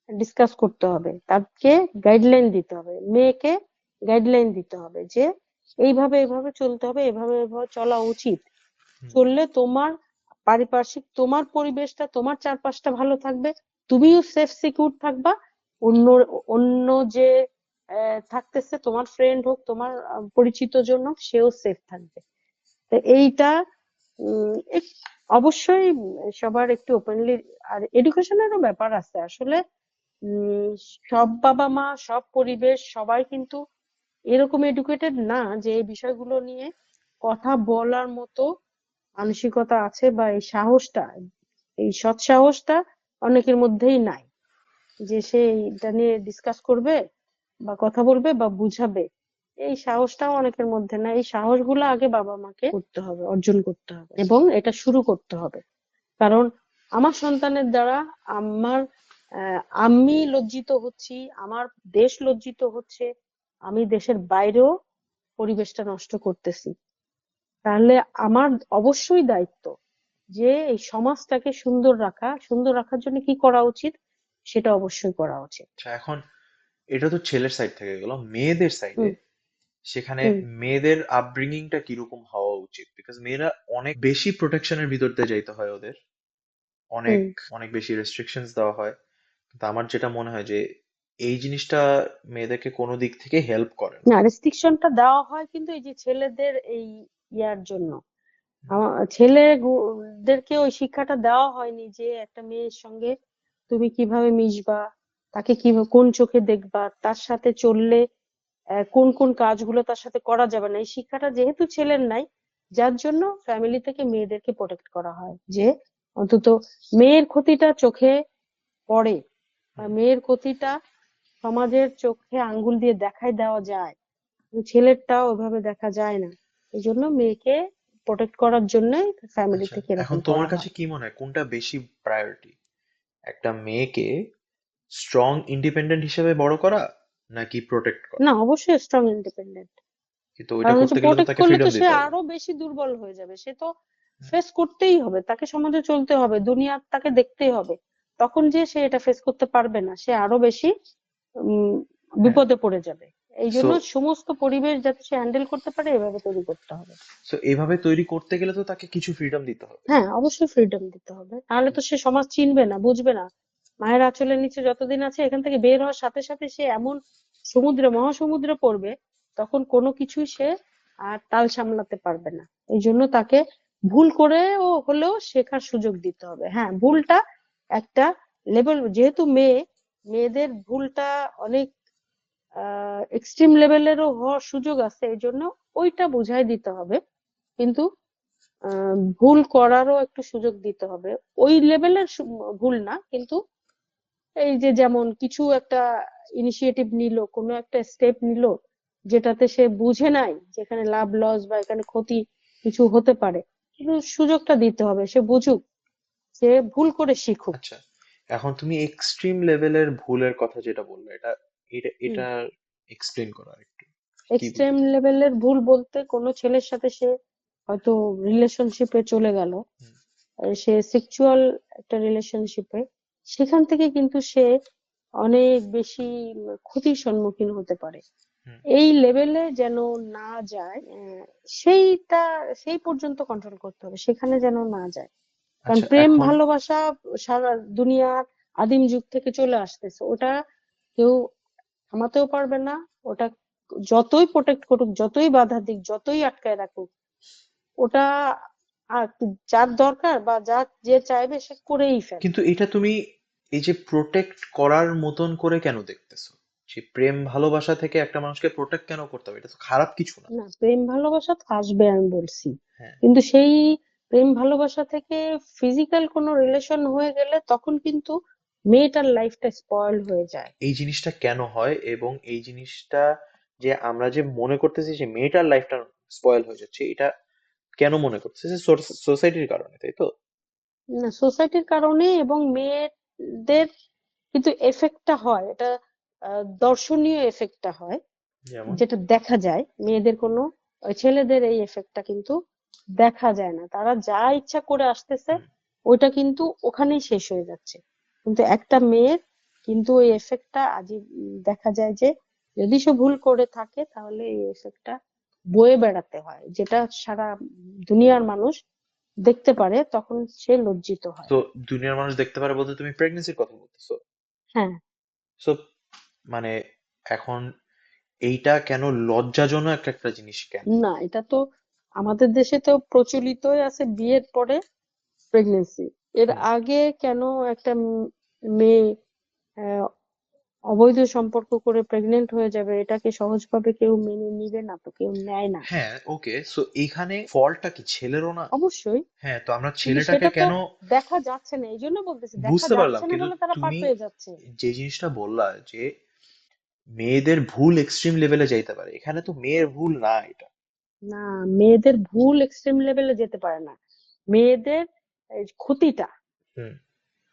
S1: ডিসকাস করতে হবে, তাকে গাইডলাইন দিতে হবে, মেয়েকে গাইডলাইন দিতে হবে যে এইভাবে এইভাবে চলতে হবে, এভাবে এভাবে চলা উচিত।
S2: হুম,
S1: চললে তোমার পারিপার্শ্বিক, তোমার পরিবেশটা, তোমার চারপাশটা ভালো থাকবে, তুমিও সেফ সিকিউর থাকবা, অন্য অন্য যে থাকতেছে, তোমার ফ্রেন্ড হোক, তোমার পরিচিত জন হোক, সেও সেফ থাকবে। তো এইটা অবশ্যই সবার একটু ওপেনলি। আর এডুকেশনেরও ব্যাপার আছে আসলে। উম, সব বাবা মা, সব পরিবেশ, সবাই কিন্তু এরকম এডুকেটেড না যে এই বিষয়গুলো নিয়ে কথা বলার মতো মানসিকতা আছে, বা এই সাহসটা, এই সৎ সাহসটা অনেকের মধ্যেই নাই, যে সে এটা নিয়ে ডিসকাস করবে বা কথা বলবে বা বুঝাবে। এই সাহসটাও অনেকের মধ্যে নাই। এই সাহসগুলো আগে বাবা মাকে করতে হবে, অর্জন করতে হবে, এবং এটা শুরু করতে হবে। কারণ আমার সন্তানের দ্বারা আমার আমি লজ্জিত হচ্ছি, আমার দেশ লজ্জিত হচ্ছে, আমি দেশের বাইরেও পরিবেশটা নষ্ট করতেছি। তাহলে আমার অবশ্যই দায়িত্ব যে এই সমাজটাকে সুন্দর রাখা, সুন্দর রাখার জন্য কি করা উচিত সেটা অবশ্যই করা উচিত।
S2: আচ্ছা, এখন এটা তো ছেলের সাইড থেকে গেল, মেয়েদের সাইডে
S1: হুম
S2: সেখানে
S1: হুম
S2: মেয়েদের আপব্রিঙ্গিংটা কিরকম হওয়া উচিত? বিকজ মেয়েরা অনেক বেশি প্রোটেকশনের ভিতর দিয়ে যাইতে হয় ওদের, অনেক
S1: হুম।
S2: অনেক বেশি রেস্ট্রিকশনস দেওয়া হয়। কিন্তু আমার যেটা মনে হয় যে এই জিনিসটা মেয়েদেরকে কোনো দিক থেকে হেল্প করে না।
S1: না, রেস্ট্রিকশনটা দেওয়া হয় কিন্তু এই যে ছেলেদের এই ইয়ার জন্য। ছেলেদেরকে ওই শিক্ষাটা দেওয়া হয়নি যে একটা মেয়ের সঙ্গে তুমি কিভাবে মিশবা, তাকে কিভাবে কোন চোখে দেখবা, তার সাথে চললে কোন কোন কাজগুলো তার সাথে করা যাবে না, এই শিক্ষাটা যেহেতু ছেলের নাই, যার জন্য ফ্যামিলি থেকে মেয়েদেরকে প্রোটেক্ট করা হয় যে অন্তত মেয়ের ক্ষতিটা চোখে পড়ে বা
S2: হুম।
S1: মেয়ের ক্ষতিটা সমাজের চোখে আঙ্গুল দিয়ে দেখাই দেওয়া যায়, কিন্তু ছেলেরটা ওইভাবে দেখা যায় না। এই জন্য মেয়েকে প্রোটেক্ট করার জন্যই ফ্যামিলি
S2: আচ্ছা,
S1: থেকে
S2: এখন
S1: এরকম
S2: তোমার
S1: করা
S2: কাছে
S1: হয়।
S2: কি মনে হয় কোনটা বেশি প্রায়োরিটি, একটা মেয়েকে স্ট্রং ইন্ডিপেন্ডেন্ট হিসেবে বড় করা নাকি প্রোটেক্ট করা?
S1: না, অবশ্যই স্ট্রং ইন্ডিপেন্ডেন্ট।
S2: কিন্তু ওইটা
S1: কারণ হচ্ছে
S2: করতে গেলে তো
S1: প্রোটেক্ট
S2: তাকে
S1: করলে তো
S2: ফ্রিডম
S1: সে
S2: দিতে হবে।
S1: আরো বেশি দুর্বল হয়ে যাবে, সে তো
S2: হুম।
S1: ফেস করতেই হবে, তাকে সমাজে চলতে হবে, দুনিয়া তাকে দেখতেই হবে। তখন যে সে এটা ফেস করতে পারবে না, সে আরো বেশি উম
S2: হ্যাঁ।
S1: বিপদে পড়ে যাবে। এই
S2: সো
S1: জন্য সমস্ত পরিবেশ যাতে সে হ্যান্ডেল করতে পারে এভাবে তৈরি করতে হবে।
S2: সো এইভাবে তৈরি করতে গেলে তো তাকে কিছু ফ্রিডম দিতে হবে।
S1: হ্যাঁ, অবশ্যই ফ্রিডম দিতে হবে, তাহলে তো সে সমাজ চিনবে না, বুঝবে না। মায়ের আঁচলের নিচে যতদিন আছে, এখান থেকে বের হওয়ার সাথে সাথে সে এমন সমুদ্রে মহাসমুদ্রে পড়বে, তখন কোনো কিছুই সে আর তাল সামলাতে পারবে না। এই জন্য তাকে ভুল করেও হলেও শেখার সুযোগ দিতে হবে। হ্যাঁ, ভুলটা একটা লেভেল, যেহেতু মেয়েদের ভুলটা অনেক এক্সট্রিম লেভেলেরও হওয়ার সুযোগ আছে, এই জন্য ওইটা বুঝাই দিতে হবে। কিন্তু ভুল করারও একটু সুযোগ দিতে হবে, ওই লেভেলের ভুল না, কিন্তু এই যে যেমন কিছু একটা ইনিশিয়েটিভ নিল, কোনো একটা স্টেপ নিল যেটাতে সে বুঝে নাই যেখানে লাভ লস বা এখানে ক্ষতি কিছু হতে পারে, কিন্তু সুযোগটা দিতে হবে, সে বুঝুক, সে ভুল করে শিখুক।
S2: আচ্ছা, এখন তুমি এক্সট্রিম লেভেলের ভুলের কথা যেটা বললে, এটা এটা
S1: হুম।
S2: এটা এক্সপ্লেন করো একটু, কি
S1: এক্সট্রিম
S2: বুঝাতে?
S1: লেভেলের ভুল বলতে কোনো ছেলের সাথে সে হয়তো রিলেশনশিপে চলে গেল,
S2: হুম।
S1: সে সেক্সুয়াল একটা রিলেশনশিপে, সেখান থেকে কিন্তু সে অনেক বেশি ক্ষতির সম্মুখীন হতে পারে।
S2: হুম।
S1: এই লেভেলে যেন না যায়, সেইটা সেই পর্যন্ত কন্ট্রোল করতে হবে, সেখানে যেন না যায়। কারণ
S2: আচ্ছা,
S1: প্রেম
S2: এখন
S1: ভালোবাসা সারা দুনিয়ার আদিম যুগ থেকে চলে আসতেছে, ওটা কেউ থামাতেও পারবে না। ওটা যতই প্রোটেক্ট করুক, যতই বাধা দিক, যতই আটকায় রাখুক, ওটা আর যার দরকার বা যে চাইবে সে করেই
S2: কিন্তু
S1: ফেলবে।
S2: এটা তুমি এই যে প্রোটেক্ট করার মতন করে কেন দেখতেছো? সে প্রেম ভালোবাসা থেকে একটা মানুষকে প্রোটেক্ট কেন করতে হবে? এটা তো খারাপ কিছু না।
S1: না, প্রেম ভালোবাসা তো আসবে, আমি বলছি,
S2: হ্যাঁ।
S1: কিন্তু সেই প্রেম ভালোবাসা থেকে ফিজিক্যাল কোনো রিলেশন হয়ে গেলে তখন কিন্তু মেয়েটার লাইফটা স্পয়েল হয়ে যায়।
S2: এই জিনিসটা কেন হয়, এবং এই জিনিসটা যে আমরা যে মনে করতেছি যে মেয়েটার লাইফটা স্পয়েল হয়ে যাচ্ছে, এটা কেন মনে করতেছি? সোসাইটির কারণে, তাই তো?
S1: না, সোসাইটির কারণে এবং মেয়েদের কিন্তু এফেক্টটা হয়, এটা দর্শনীয় এফেক্টটা হয়,
S2: যেমন?
S1: যেটা দেখা যায়। মেয়েদের কোনো, ওই ছেলেদের এই এফেক্টটা কিন্তু দেখা যায় না, তারা যা ইচ্ছা করে আসতেছে,
S2: হুম।
S1: ওইটা কিন্তু ওখানেই শেষ হয়ে যাচ্ছে। কিন্তু একটা মেয়ের কিন্তু ওই এফেক্টটা আজই দেখা যায় যে যদি সে ভুল করে থাকে তাহলে এই এফেক্টটা বয়ে বেড়াতে হয়, যেটা সারা দুনিয়ার মানুষ দেখতে পারে, তখন সে লজ্জিত হয়।
S2: তো দুনিয়ার মানুষ দেখতে পারে বলতে তুমি প্রেগনেন্সির কথা বলতেছো?
S1: হ্যাঁ।
S2: সো মানে এখন এইটা কেন লজ্জাজনক একটা একটা জিনিস কেন?
S1: না, এটা তো আমাদের দেশে তো প্রচলিতই আছে, বিয়ের পরে প্রেগনেন্সি। এর
S2: হুম।
S1: আগে কেন একটা মেয়ে আহ, অবৈধ সম্পর্ক করে প্রেগনেন্ট হয়ে যাবে, এটাকে সহজভাবে কেউ মেনে নিবে না, তো কেউ নেয় না।
S2: হ্যাঁ, ওকে, সো এইখানে ফলটা কি ছেলেরও না?
S1: অবশ্যই।
S2: হ্যাঁ, তো আমরা
S1: কিন্তু
S2: ছেলেটাকে
S1: সেটা তো
S2: কেন?
S1: দেখা যাচ্ছে না, এই জন্য বলতেছি দেখা
S2: বুঝতে পারলাম,
S1: যাচ্ছে না
S2: কিন্তু
S1: বলে তারা পার
S2: তুমি
S1: পেয়ে যাচ্ছে।
S2: যে জিনিসটা বললা যে মেয়েদের ভুল এক্সট্রিম লেভেলে যাইতে পারে, এখানে তো মেয়ের ভুল না এটা।
S1: না, মেয়েদের ভুল এক্সট্রিম লেভেলে যেতে পারে না, মেয়েদের এই ক্ষতিটা
S2: হুম।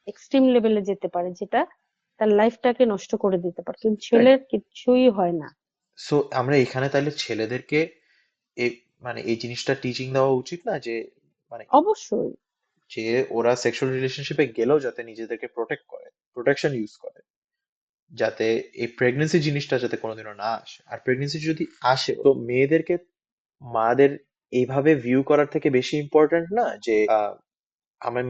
S1: এক্সট্রিম লেভেলে যেতে পারে, যেটা তার লাইফটাকে নষ্ট করে দিতে পারে, কিন্তু
S2: রাইট।
S1: ছেলের কিছুই হয় না।
S2: সো আমরা এখানে তাহলে ছেলেদেরকে এ মানে এই জিনিসটা টিচিং দেওয়া উচিত না যে মানে
S1: অবশ্যই।
S2: যে ওরা সেক্সুয়াল রিলেশনশিপে গেলেও যাতে নিজেদেরকে প্রোটেক্ট করে, প্রোটেকশন ইউজ করে, যাতে এই প্রেগনেন্সি জিনিসটা যাতে কোনোদিনও না আসে। আর প্রেগনেন্সি যদি আসে তো মেয়েদেরকে মাদের এইভাবে ভিউ করার থেকে বেশি ইম্পর্ট্যান্ট না যে আমার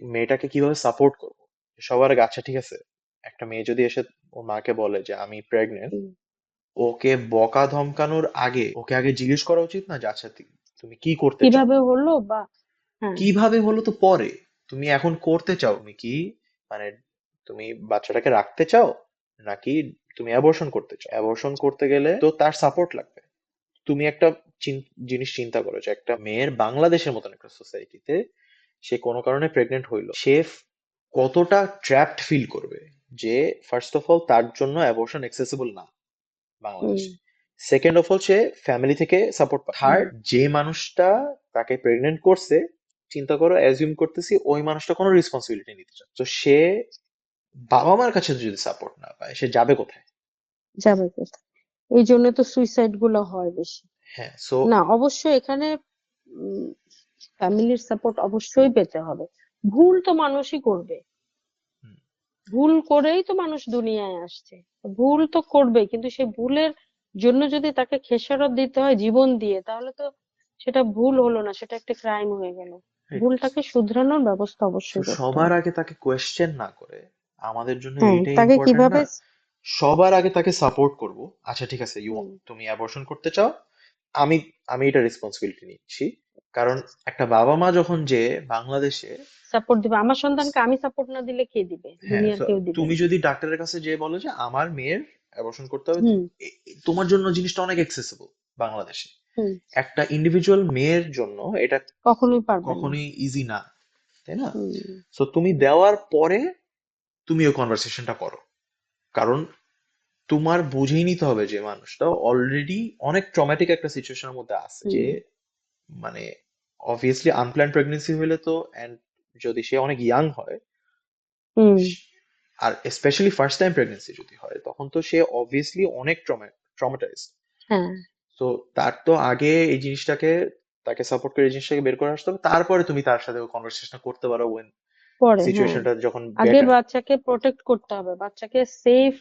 S2: মেয়েটাকে কিভাবে সাপোর্ট করবো সবার আগে। আচ্ছা, ঠিক আছে, একটা মেয়ে যদি এসে ওর মাকে বলে যে আমি প্রেগনেন্ট,
S1: হুম।
S2: ওকে বকা ধমকানোর আগে ওকে আগে জিজ্ঞেস করা উচিত না যে আচ্ছা তুমি কি করতে চাও?
S1: কিভাবে হলো বা, হ্যাঁ।
S2: কিভাবে হলো তো পরে, তুমি এখন করতে চাও, তুমি কি মানে তুমি বাচ্চাটাকে রাখতে চাও নাকি তুমি অ্যাবর্শন করতে চাও, অ্যাবর্শন করতে গেলে তো তার সাপোর্ট লাগবে। তুমি একটা জিনিস চিন্তা করো যে একটা মেয়ের বাংলাদেশের মতন একটা সোসাইটিতে সে কোনো কারণে প্রেগনেন্ট হইলো, সে কতটা ট্র্যাপড ফিল করবে, যে ফার্স্ট অফ অল তার জন্য অ্যাবর্শন অ্যাক্সেসিবল না
S1: হুম
S2: বাংলাদেশে। Second of all say family থেকে সাপোর্ট পায়।
S1: হুম
S2: থার্ড, যে মানুষটা তাকে প্রেগনেন্ট করছে, চিন্তা করো, অ্যাজিউম করতেছি ওই মানুষটা কোনো রেসপন্সিবিলিটি নিতে চায়, তো সে বাবা মার কাছে যদি সাপোর্ট না পায় সে যাবে কোথায়?
S1: যাবে কোথায়? এই জন্য তো সুইসাইড গুলো হয় বেশি।
S2: হ্যাঁ, সো
S1: না, অবশ্যই এখানে ফ্যামিলির সাপোর্ট অবশ্যই পেতে হবে। ভুল তো মানুষই করবে, ভুল করেই তো মানুষ দুনিয়ায় আসছে, ভুল তো করবে, কিন্তু সেই ভুলের জন্য যদি তাকে খেসারত দিতে হয় জীবন দিয়ে, তাহলে তো সেটা ভুল হলো না, সেটা একটা ক্রাইম হয়ে গেল। ভুলটাকে শুধরানোর ব্যবস্থা
S2: তো
S1: অবশ্যই করতে
S2: সবার
S1: হবে।
S2: আগে তাকে কোয়েশ্চেন না করে, আমাদের জন্য
S1: হ্যাঁ,
S2: এইটাই
S1: তাকে
S2: ইম্পর্টেন্ট
S1: কিভাবে
S2: না, সবার আগে তাকে সাপোর্ট করব। আচ্ছা ঠিক আছে,
S1: হুম
S2: তুমি অ্যাবর্শন করতে চাও, আমি আমি এটা রেসপন্সিবিলিটি নিচ্ছি। কারণ একটা বাবা মা যখন যে বাংলাদেশে,
S1: সাপোর্ট দিবে, আমার সন্তানকে আমি সাপোর্ট না দিলে কে দিবে?
S2: হ্যাঁ,
S1: দুনিয়ার কেউ দিবে
S2: তুমি
S1: না।
S2: যদি ডাক্তারের কাছে যে বলো যে আমার মেয়ের অ্যাবর্শন করতে হবে,
S1: হুম
S2: তোমার জন্য জিনিসটা অনেক অ্যাক্সেসিবল বাংলাদেশে।
S1: হুম
S2: একটা ইন্ডিভিজুয়াল মেয়ের জন্য এটা
S1: কখনোই পারবে না।
S2: কখনোই ইজি না, তাই না?
S1: হুম
S2: তো তুমি দেওয়ার পরে তুমি ওই কনভারসেশনটা করো। কারণ তোমার বুঝেই নিতে হবে যে মানুষটা অলরেডি অনেক ট্রমেটিক একটা সিচুয়েশনের মধ্যে আছে, যে
S1: হুম
S2: মানে অবভিয়াসলি আনপ্ল্যান্ড প্রেগনেন্সি হলে তো, এন্ড যদি সে অনেক ইয়াং হয়,
S1: হুম
S2: আর স্পেশালি ফার্স্ট টাইম প্রেগনেন্সি যদি হয়, তখন তো সে অবভিয়াসলি অনেক ট্রমাটাইজড।
S1: হ্যাঁ,
S2: তো তার তো আগে এই জিনিসটাকে, তাকে সাপোর্ট করে এই জিনিসটাকে বের করে আসতে হবে, তারপরে তুমি তার সাথে কনভারসেশন করতে পারো when
S1: পরে হ্যাঁ,
S2: সিচুয়েশনটা যখন
S1: আগে
S2: বেটার।
S1: বাচ্চাকে প্রোটেক্ট করতে হবে, বাচ্চাকে সেফ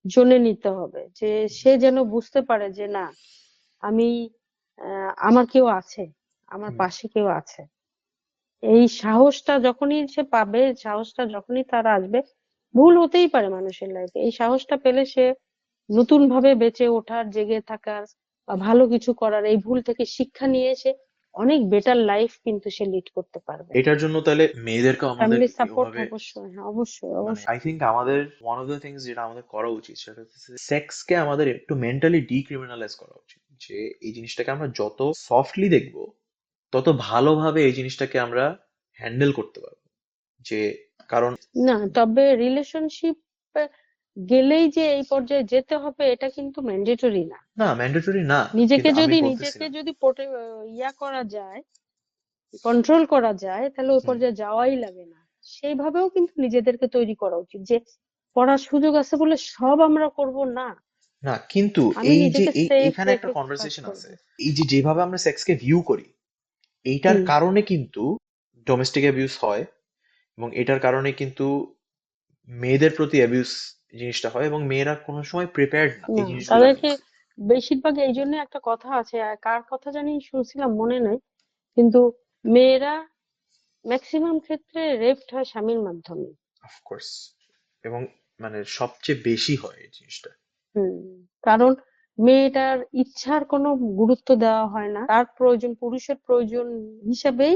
S1: জোনে নিতে হবে, যে সে যেন বুঝতে পারে যে না, আমি আমার কেউ আছে, আমার পাশে কেউ আছে। এই সাহসটা যখনই সে পাবে, সাহসটা যখনই তার আসবে, ভুল হতেই পারে মানুষের লাইফে, এই সাহসটা পেলে সে নতুন ভাবে বেঁচে ওঠার, জেগে থাকার বা ভালো কিছু করার, এই ভুল থেকে শিক্ষা নিয়ে এসে অনেক বেটার লাইফ কিন্তু সে লিড করতে পারবে।
S2: এটার জন্য তাহলে মেয়েদেরকেও আমাদের
S1: ফ্যামিলি সাপোর্ট
S2: ওভাবে,
S1: অবশ্যই, হ্যাঁ অবশ্যই
S2: মানে
S1: অবশ্যই।
S2: আই থিঙ্ক আমাদের ওয়ান অফ দ্য থিংস যেটা আমাদের করা উচিত সেটা হচ্ছে সেক্সকে আমাদের একটু মেন্টালি ডিক্রিমিনালাইজ করা উচিত, যে এই জিনিসটাকে আমরা যত সফটলি দেখবো তত ভালোভাবে এই জিনিসটাকে আমরা হ্যান্ডেল করতে পারবো। যে কারণ,
S1: না, তবে রিলেশনশিপ গেলেই যে এই পর্যায়ে যেতে হবে এটা কিন্তু ম্যান্ডেটরি না।
S2: না ম্যান্ডেটরি না,
S1: নিজেকে
S2: কিন্তু আমি
S1: যদি
S2: বলতেছি
S1: নিজেকে
S2: না।
S1: যদি ইয়া করা যায়, কন্ট্রোল করা যায়, তাহলে ওই
S2: হুম,
S1: পর্যায়ে যাওয়াই লাগে না। সেইভাবেও কিন্তু নিজেদেরকে তৈরি করা উচিত, যে পড়ার সুযোগ আছে বলে সব আমরা করব না,
S2: না কিন্তু
S1: আমি
S2: এই যে
S1: নিজেকে সেফ
S2: এইখানে একটা
S1: রেখে কাজ
S2: কনভারসেশন
S1: করব।
S2: আছে, এই যে যেভাবে আমরা সেক্সকে ভিউ করি, এইটার
S1: হুম
S2: কারণে কিন্তু ডোমেস্টিক অ্যাবিউস হয়, এবং এটার কারণে কিন্তু মেয়েদের প্রতি অ্যাবিউস জিনিসটা হয়, এবং মেয়েরা কোনো সময় প্রিপেয়ার্ড না
S1: না,
S2: এই জিনিসগুলো
S1: তাদেরকে
S2: ফেস।
S1: বেশিরভাগ এই জন্য একটা কথা আছে, আর কার কথা জানি শুনছিলাম মনে নাই, কিন্তু মেয়েরা ম্যাক্সিমাম ক্ষেত্রে রেপড হয় স্বামীর মাধ্যমে।
S2: অফকোর্স, এবং মানে সবচেয়ে বেশি হয় এই জিনিসটা।
S1: হুম, কারণ মেয়েটার ইচ্ছার কোনো গুরুত্ব দেওয়া হয় না, তার প্রয়োজন, পুরুষের প্রয়োজন হিসাবেই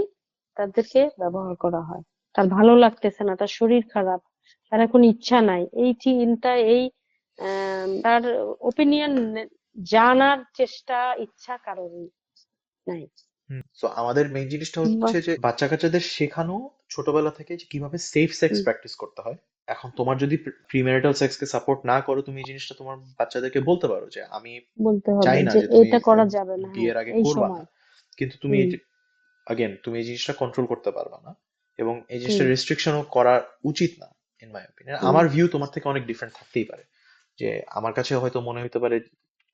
S1: তাদেরকে ব্যবহার করা হয়। তার ভালো লাগতেছে না, তার শরীর খারাপ, তার এখন ইচ্ছা নাই, এই চিন্তা, এই তার ওপিনিয়ন জানার চেষ্টা, ইচ্ছা কারোরই নাই।
S2: তো আমাদের মেইন জিনিসটা হচ্ছে
S1: বাহ,
S2: যে বাচ্চা কাচ্চাদের শেখানো ছোটবেলা থেকে যে কিভাবে সেফ সেক্স
S1: হুম,
S2: প্র্যাকটিস করতে হয়। এখন তোমার যদি প্রিম্যারিটাল সেক্সকে সাপোর্ট না করো, তুমি এই জিনিসটা তোমার বাচ্চাদেরকে বলতে পারো যে আমি
S1: বলতে হবে
S2: চাই না
S1: যে
S2: যে তুমি
S1: এটা করা যাবে না, হ্যাঁ
S2: বিয়ের আগে
S1: এই
S2: করবা না,
S1: সময়।
S2: কিন্তু তুমি
S1: হুম
S2: আগেন তুমি এই জিনিসটা কন্ট্রোল করতে পারবা না, এবং এই জিনিসটা
S1: হুম
S2: রেস্ট্রিকশনও করা উচিত না। ইন মাই অপিনিয়ন,
S1: হুম
S2: আমার ভিউ তোমার থেকে অনেক ডিফারেন্ট থাকতেই পারে, যে আমার কাছে হয়তো মনে হতে পারে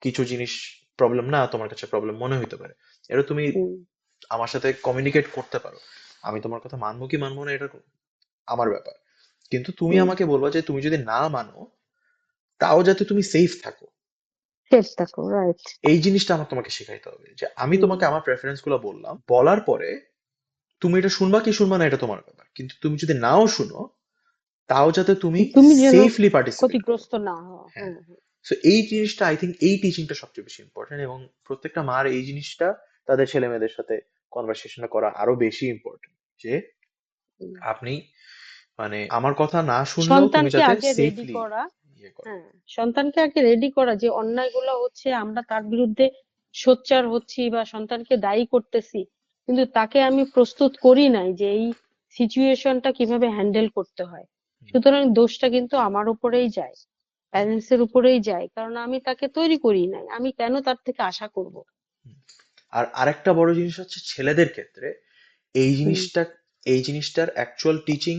S2: কিছু জিনিস প্রবলেম না, তোমার কাছে প্রবলেম মনে হতে পারে। এটা তুমি
S1: হুম
S2: আমার সাথে কমিউনিকেট করতে পারো, আমি তোমার কথা মানবো কি মানবো না এটা আমার ব্যাপার, কিন্তু তুমি
S1: হুম
S2: আমাকে বলবা যে তুমি যদি না মানো, তাও যাতে তুমি সেফ থাকো।
S1: সেফ থাকো, রাইট।
S2: এই জিনিসটা আমার তোমাকে শেখাইতে হবে, যে আমি
S1: হুম
S2: তোমাকে আমার প্রেফারেন্স গুলো বললাম, বলার পরে তুমি এটা শুনবা কি শুনবা না এটা তোমার ব্যাপার, কিন্তু তুমি যদি নাও শুনো, তাও যাতে তুমি
S1: তুমি যেন
S2: সেফলি পার্টিসিপেট করো।
S1: ক্ষতিগ্রস্ত না হও,
S2: হ্যাঁ,
S1: হ্যাঁ হ্যাঁ।
S2: সো এই জিনিসটা আই থিঙ্ক এই টিচিংটা সবচেয়ে বেশি ইম্পর্টেন্ট, এবং প্রত্যেকটা মার এই জিনিসটা তাদের ছেলে মেয়েদের সাথে কনভারসেশন করা আরো বেশি ইম্পর্টেন্ট, যে
S1: হুম।
S2: আপনি মানে আমার কথা না শুনলেও তুমি
S1: সন্তানকে
S2: যাতে
S1: আগে রেডি
S2: সেফলি,
S1: করা,
S2: ইয়ে করে।
S1: হ্যাঁ, সন্তানকে আগে রেডি করা যে অন্যায়গুলো হচ্ছে আমরা তার বিরুদ্ধে সোচ্চার হচ্ছি বা সন্তানকে দায়ী করতেছি, কিন্তু তাকে আমি প্রস্তুত করি নাই যে এই সিচুয়েশনটা কিভাবে হ্যান্ডেল করতে হয়।
S2: হুম,
S1: সুতরাং দোষটা কিন্তু আমার উপরেই যায়, প্যারেন্টস এর উপরেই যায়, কারণ আমি তাকে তৈরি করি নাই, আমি কেন তার থেকে আশা করব।
S2: হুম। আর আরেকটা বড় জিনিস হচ্ছে ছেলেদের ক্ষেত্রে এই
S1: হুম।
S2: জিনিসটা, এই জিনিসটার অ্যাকচুয়াল টিচিং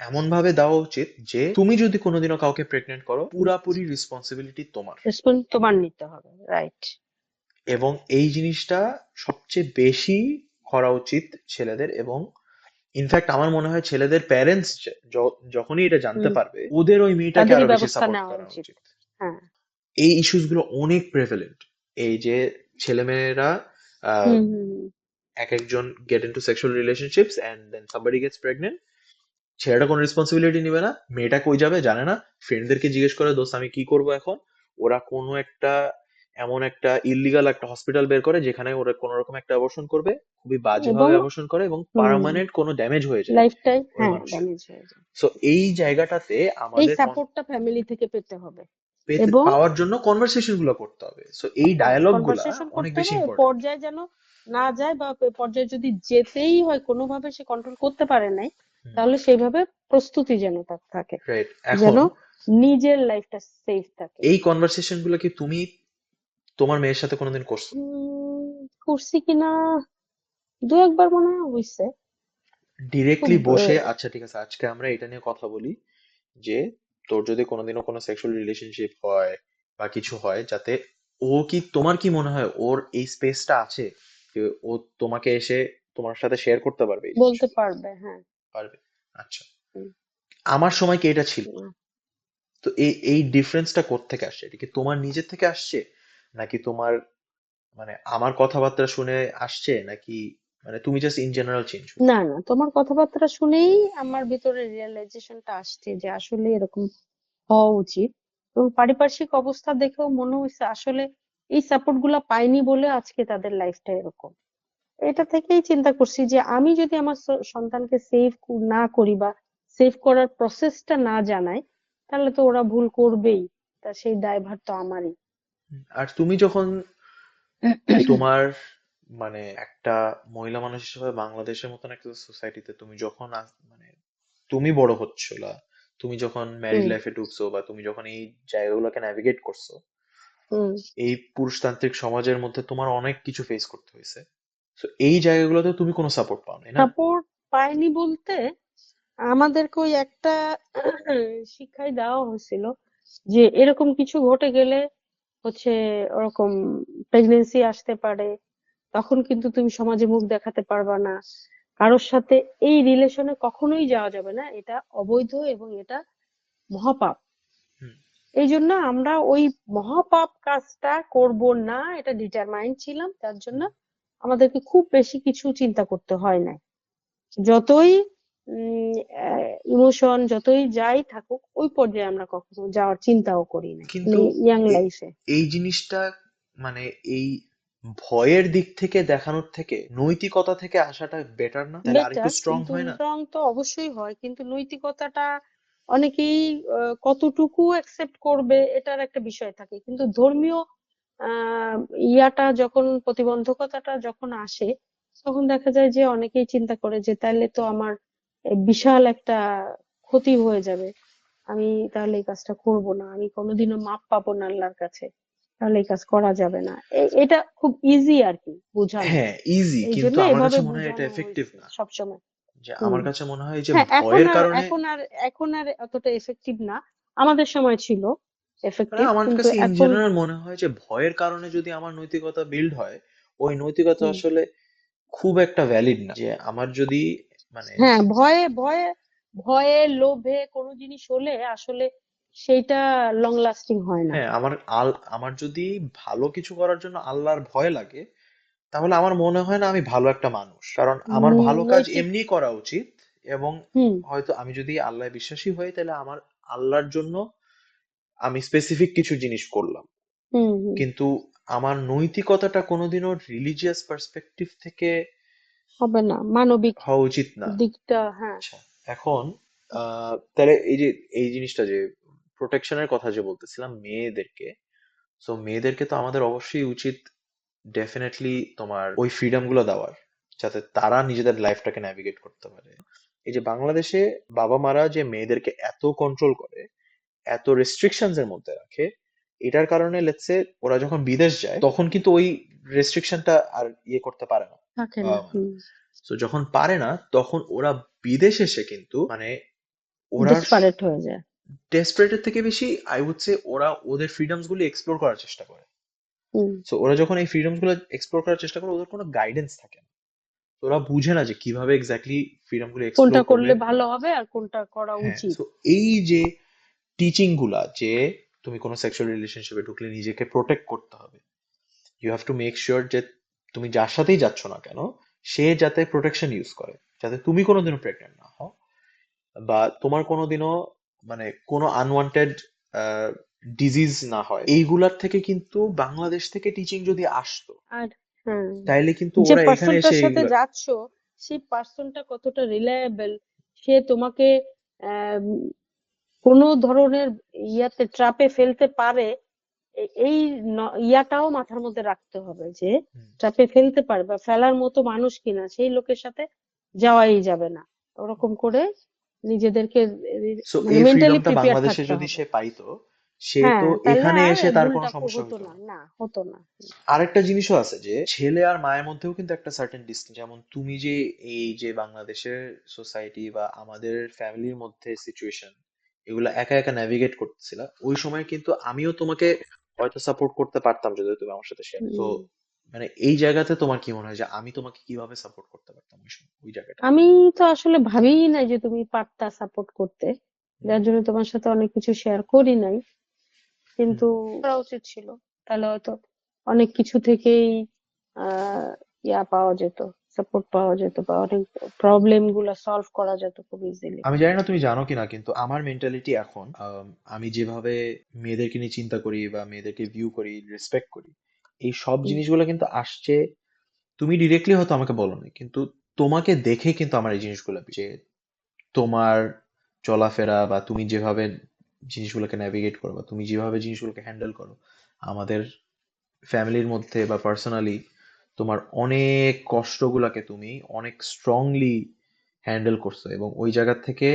S2: এমন ভাবে দেওয়া উচিত যে তুমি যদি কোনোদিনও কাউকে প্রেগনেন্ট করো পুরাপুরি রেসপন্সিবিলিটি তোমার।
S1: রেসপন্স তোমার নিতে হবে, রাইট।
S2: এবং এই জিনিসটা সবচেয়ে বেশি করা উচিত ছেলেদের। এবং ইনফ্যাক্ট আমার মনে হয় ছেলেদের প্যারেন্টস যখনই এটা জানতে
S1: হুম।
S2: পারবে ওদের ওই মেয়েটাকে
S1: তাদেরই
S2: আরো বেশি
S1: ব্যবস্থা
S2: সাপোর্ট
S1: নেওয়া
S2: করা
S1: উচিত।
S2: উচিত।
S1: হ্যাঁ।
S2: এই ইস্যুস গুলো অনেক প্রেভেলেন্ট। এই যে ছেলেমেয়েরা আহ,
S1: হুম হুম হুম।
S2: এক একজন get into sexual relationships and then somebody gets pregnant. ছেলেটা কোনো রেসপন্সিবিলিটি নিবে না, মেয়েটা কই যাবে জানে না, ফ্রেন্ডদেরকে জিজ্ঞেস করে দোস্ত আমি কি করব এখন। ওরা কোনো একটা এমন একটা ইল্লিগাল একটা হসপিটাল বের করে যেখানে ওরা কোনো রকম একটা অ্যাবর্শন করবে, খুবই
S1: এবং
S2: বাজেভাবে অ্যাবর্শন করে এবং
S1: হুম,
S2: পার্মানেন্ট কোনো ড্যামেজ হয়ে যায়
S1: লাইফটাই
S2: ওই
S1: হ্যাঁ
S2: মানুষের।
S1: ড্যামেজ হয়ে যায়।
S2: সো এই জায়গাটাতে
S1: এই
S2: আমাদের
S1: সাপোর্টটা ফ্যামিলি থেকে পেতে হবে।
S2: পেতে
S1: এবং
S2: পাওয়ার জন্য কনভারসেশন গুলো করতে হবে। সো এই
S1: হ্যাঁ,
S2: ডায়ালগ গুলা
S1: কনভারসেশন
S2: অনেক
S1: করতে
S2: বেশি
S1: হবে,
S2: ইম্পর্টেন্ট।
S1: পর্যায়ে যেন না যায়, বা পর্যায়ে যদি যেতেই হয় কোনোভাবে সে কন্ট্রোল করতে পারে নাই, তাহলে সেইভাবে প্রস্তুতি যেন তার থাকে,
S2: রাইট।
S1: যেন
S2: এখন
S1: নিজের লাইফটা সেফ থাকে।
S2: এই কনভারসেশন গুলো কি তুমি তোমার মেয়ের সাথে কোনোদিন করছো?
S1: উম, করছি কিনা দু একবার মনে হয় হইছে। খুব
S2: ডিরেক্টলি বসে আচ্ছা ঠিক আছে আজকে আমরা এটা নিয়ে কথা বলি যে তোর যদি কোনোদিনও কোনো সেক্সুয়াল রিলেশনশিপ হয় বা কিছু হয়, যাতে ও কি তোমার কি মনে হয় ওর এই স্পেসটা আছে যে ও তোমাকে এসে তোমার সাথে শেয়ার করতে পারবে এই
S1: বলতে
S2: জিনিসগুলো?
S1: পারবে, হ্যাঁ।
S2: পারবে। আচ্ছা।
S1: হুম,
S2: আমার সময় কি এটা ছিল না।
S1: হুম।
S2: তো এই এই ডিফারেন্সটা কোত্থেকে আসছে? এটা কি তোমার নিজের থেকে আসছে নাকি তোমার মানে আমার কথাবার্তা শুনে আসছে নাকি মানে তুমি জাস্ট ইন জেনারেল চেঞ্জ হয়েছে?
S1: না না, তোমার কথাবার্তা শুনেই আমার ভিতরে রিয়েলাইজেশনটা আসছে যে আসলে এরকম হওয়া উচিত। এবং পারিপার্শ্বিক অবস্থা দেখেও মনে হয়েছে আসলে এই সাপোর্ট গুলা পাইনি বলে আজকে তাদের লাইফটা এরকম। এটা থেকেই চিন্তা করছি যে আমি যদি আমার সন্তানকে সেভ না করি বা সেভ করার প্রসেসটা না জানাই, তাহলে তো ওরা ভুল করবেই, তা সেই দায়ভার তো আমারই।
S2: আর তুমি যখন তোমার মানে একটা মহিলা মানুষ হিসেবে বাংলাদেশের মতন একটা সোসাইটিতে তুমি যখন মানে তুমি বড় হচ্ছোলা, তুমি যখন ম্যারিড
S1: হুম
S2: লাইফে ঢুকছো বা তুমি যখন এই জায়গাগুলোকে ন্যাভিগেট করছো,
S1: হুম।
S2: এই পুরুষতান্ত্রিক সমাজের মধ্যে তোমার অনেক কিছু ফেস করতে হয়েছে। তো এই জায়গাগুলোতে তুমি কোনো সাপোর্ট পাও নাই না?
S1: সাপোর্ট পাইনি বলতে আমাদেরকে ওই একটা শিক্ষাই দেওয়া হয়েছিল যে এরকম কিছু ঘটে গেলে হচ্ছে ওরকম প্রেগনেন্সি আসতে পারে, তখন কিন্তু তুমি সমাজে মুখ দেখাতে পারবা না, কারোর সাথে এই রিলেশনে কখনোই যাওয়া যাবে না, এটা অবৈধ এবং এটা মহাপাপ।
S2: হুম।
S1: এই জন্য আমরা ওই মহাপাপ কাজটা করব না, এটা ডিটারমাইন্ড ছিলাম, তার জন্য আমাদেরকে খুব বেশি কিছু চিন্তা করতে হয় না। যতই ইমোশন যতই যাই থাকুক ওই পর্যায়ে আমরা কখনো যাওয়ার চিন্তাও করি না,
S2: কিন্তু
S1: মানে ইয়াং
S2: এ-
S1: লাইফে।
S2: এই জিনিসটা মানে এই ভয়ের দিক থেকে দেখানোর থেকে নৈতিকতা থেকে আসাটা বেটার না? তাহলে আরেকটু
S1: বেটার,
S2: স্ট্রং
S1: কিন্তু
S2: হয় না?
S1: স্ট্রং তো অবশ্যই হয়, কিন্তু নৈতিকতাটা অনেকেই কতটুকু অ্যাকসেপ্ট করবে এটার একটা বিষয় থাকে, কিন্তু ধর্মীয় আহ ইয়াটা যখন প্রতিবন্ধকতাটা যখন আসে, তখন দেখা যায় যে অনেকেই চিন্তা করে যে তাহলে তো আমার বিশাল একটা ক্ষতি হয়ে যাবে, আমি তাহলে এই কাজটা করব না, আমি কোনোদিনও মাপ পাবো না আল্লাহর কাছে, তাহলে এই কাজ করা যাবে না। এটা খুব ইজি আর কি বোঝানো।
S2: হ্যাঁ ইজি,
S1: এই
S2: কিন্তু
S1: জন্য
S2: আমার কাছে
S1: এভাবে
S2: মনে হয় এটা
S1: বোঝানো
S2: এফেক্টিভ
S1: হয়েছে
S2: না।
S1: সবসময়।
S2: যে
S1: হুম।
S2: আমার কাছে মনে হয় যে
S1: হ্যাঁ, এখন
S2: ভয়ের
S1: আর
S2: কারণে,
S1: এখন আর এখন আর অতটা এফেক্টিভ না, আমাদের সময় ছিল
S2: মানে
S1: এফেক্টিভ,
S2: আমার
S1: কিন্তু
S2: কাছে ইন
S1: এখন
S2: জেনারেল মনে হয় যে ভয়ের কারণে যদি আমার নৈতিকতা বিল্ড হয়, ওই নৈতিকতা
S1: হুম,
S2: আসলে খুব একটা ভ্যালিড না। যে আমার যদি মানে
S1: হ্যাঁ, ভয়ে ভয়ে ভয়ে লোভে কোনো জিনিস হলে আসলে সেইটা লং লাস্টিং হয় না।
S2: হ্যাঁ আমার যদি ভালো কিছু করার জন্য আল্লাহর ভয় লাগে, তাহলে আমার মনে হয় না আমি ভালো একটা মানুষ। কারণ আমার ভালো কাজ
S1: নৈতিক।
S2: এমনি করা উচিত। এবং
S1: হুম
S2: হয়তো আমি যদি আল্লাহ বিশ্বাসী হই তাহলে আমার আল্লাহর জন্য আমি স্পেসিফিক কিছু জিনিস করলাম।
S1: হুম হুম।
S2: কিন্তু আমার নৈতিকতাটা কোনোদিনও রিলিজিয়াস পার্সপেক্টিভ থেকে
S1: হবে না, মানবিক
S2: হওয়া উচিত না।
S1: দিকটা, হ্যাঁ।
S2: আচ্ছা। এখন তাহলে এই যে এই জিনিসটা যে প্রোটেকশনের কথা যে বলতেছিলাম মেয়েদেরকে, সো মেয়েদেরকে তো আমাদের অবশ্যই উচিত ডেফিনেটলি তোমার ওই ফ্রিডম গুলো দেওয়ার, যাতে তারা নিজেদের লাইফটাকে ন্যাভিগেট করতে পারে। এই যে বাংলাদেশে বাবা মারা যে মেয়েদেরকে এত কন্ট্রোল করে, এত রেস্ট্রিকশনস এর মধ্যে রাখে, এটার কারণে লেটস সে ওরা যখন বিদেশ যায় তখন কিন্তু ওই রেস্ট্রিকশনটা আর ইয়ে করতে পারে না
S1: থাকে না।
S2: বাবা মারা। তো যখন পারে না তখন ওরা বিদেশ এসে কিন্তু মানে ওরা
S1: ডেসপারেট হয়ে যায়।
S2: ডেসপারেটের থেকে বেশি আই উড সে ওরা ওদের ফ্রিডমস গুলো এক্সপ্লোর করার চেষ্টা করে।
S1: হুম।
S2: সো ওরা যখন এই ফ্রিডমস গুলো এক্সপ্লোর করার চেষ্টা করে ওদের কোনো গাইডেন্স থাকে না। তো ওরা বুঝে না যে কিভাবে এক্স্যাক্টলি ফ্রিডম গুলো
S1: কোনটা
S2: এক্সপ্লোর করবে।
S1: করলে ভালো হবে আর কোনটা করা
S2: হ্যাঁ,
S1: উচিত।
S2: সো এই যে টিচিং গুলা যে তুমি কোনো সেক্সুয়াল রিলেশনশিপে ঢুকলে নিজেকে প্রোটেক্ট করতে হবে, you have to make sure যে তুমি যার সাথেই যাচ্ছ না কেন সে যাতে প্রোটেকশন ইউজ করে, যাতে তুমি কোনোদিনও প্রেগনেন্ট না হও বা তোমার কোনোদিনও মানে কোনো আনওয়ান্টেড ডিজিজ না হয়। এইগুলার থেকে কিন্তু বাংলাদেশ থেকে টিচিং যদি আসতো
S1: আর হ্যাঁ,
S2: তাইলে কিন্তু
S1: যে
S2: ওরা এখানে এসে
S1: পার্সনটার সাথে
S2: এইগুলা
S1: যাচ্ছ সেই পার্সনটা কতটা রিলায়েবল, সে তোমাকে আহ কোনো ধরনের ইয়াতে ট্রাপে ফেলতে পারে, এই ইয়াটাও মাথার মধ্যে রাখতে হবে যে
S2: হুম।
S1: ট্রাপে ফেলতে পারে বা ফেলার মতো মানুষ কিনা, সেই লোকের সাথে যাওয়াই যাবে না। ওরকম করে নিজেদেরকে
S2: সো
S1: মানে
S2: এই
S1: মেন্টালি
S2: ফ্রিডমটা
S1: প্রিপেয়ার
S2: বাংলাদেশে
S1: থাকতে
S2: যদি
S1: হবে।
S2: সে পাইতো সে
S1: হ্যাঁ,
S2: তো
S1: তাহলে
S2: এখানে
S1: আর
S2: এসে তার কোনো
S1: ভুলটা
S2: সমস্যা
S1: হতো
S2: হতো
S1: না,
S2: না।
S1: না হতো না।
S2: আরেকটা জিনিসও আছে যে ছেলে আর মায়ের মধ্যেও কিন্তু একটা সার্টেন ডিস্টেন্স, যেমন তুমি যে এই যে বাংলাদেশের সোসাইটি বা আমাদের ফ্যামিলির মধ্যে সিচুয়েশন এগুলো একা একা ন্যাভিগেট করতেছিলা, ওই সময় কিন্তু আমিও তোমাকে হয়তো সাপোর্ট করতে পারতাম যদি তুমি আমার সাথে শেয়ার তো।
S1: উম,
S2: মানে এই জায়গাতে তোমার কি মনে হয় যে আমি তোমাকে কিভাবে সাপোর্ট করতে পারতাম ওই সময় ওই জায়গাটা?
S1: আমি তো আসলে ভাবিই নাই যে তুমি পারতা সাপোর্ট করতে,
S2: হুম,
S1: যার জন্য তোমার সাথে অনেক কিছু শেয়ার করি নাই।
S2: হুম।
S1: কিন্তু করা উচিত ছিল, তাহলে হয়তো অনেক কিছু থেকেই আহ ইয়া পাওয়া যেত, সাপোর্ট পাওয়া যেত, বা অনেক প্রবলেম গুলা সলভ করা যেত খুব ইজিলি।
S2: আমি জানি না তুমি জানো কিনা কিন্তু আমার মেন্টালিটি এখন আমি যেভাবে মেয়েদেরকে নিয়ে চিন্তা করি বা মেয়েদেরকে ভিউ করি রেসপেক্ট করি, এই সব জিনিসগুলো কিন্তু আসছে, তুমি ডিরেক্টলি হয়তো আমাকে বলোনি কিন্তু তোমাকে দেখে কিন্তু আমার এই জিনিসগুলো যে তোমার চলাফেরা বা তুমি যেভাবে জিনিসগুলোকে ন্যাভিগেট করো বা তুমি যেভাবে জিনিসগুলোকে হ্যান্ডেল করো আমাদের ফ্যামিলির মধ্যে বা পার্সোনালি, তোমার অনেক কষ্টগুলোকে তুমি অনেক স্ট্রংলি হ্যান্ডেল করছো এবং ওই জায়গা থেকে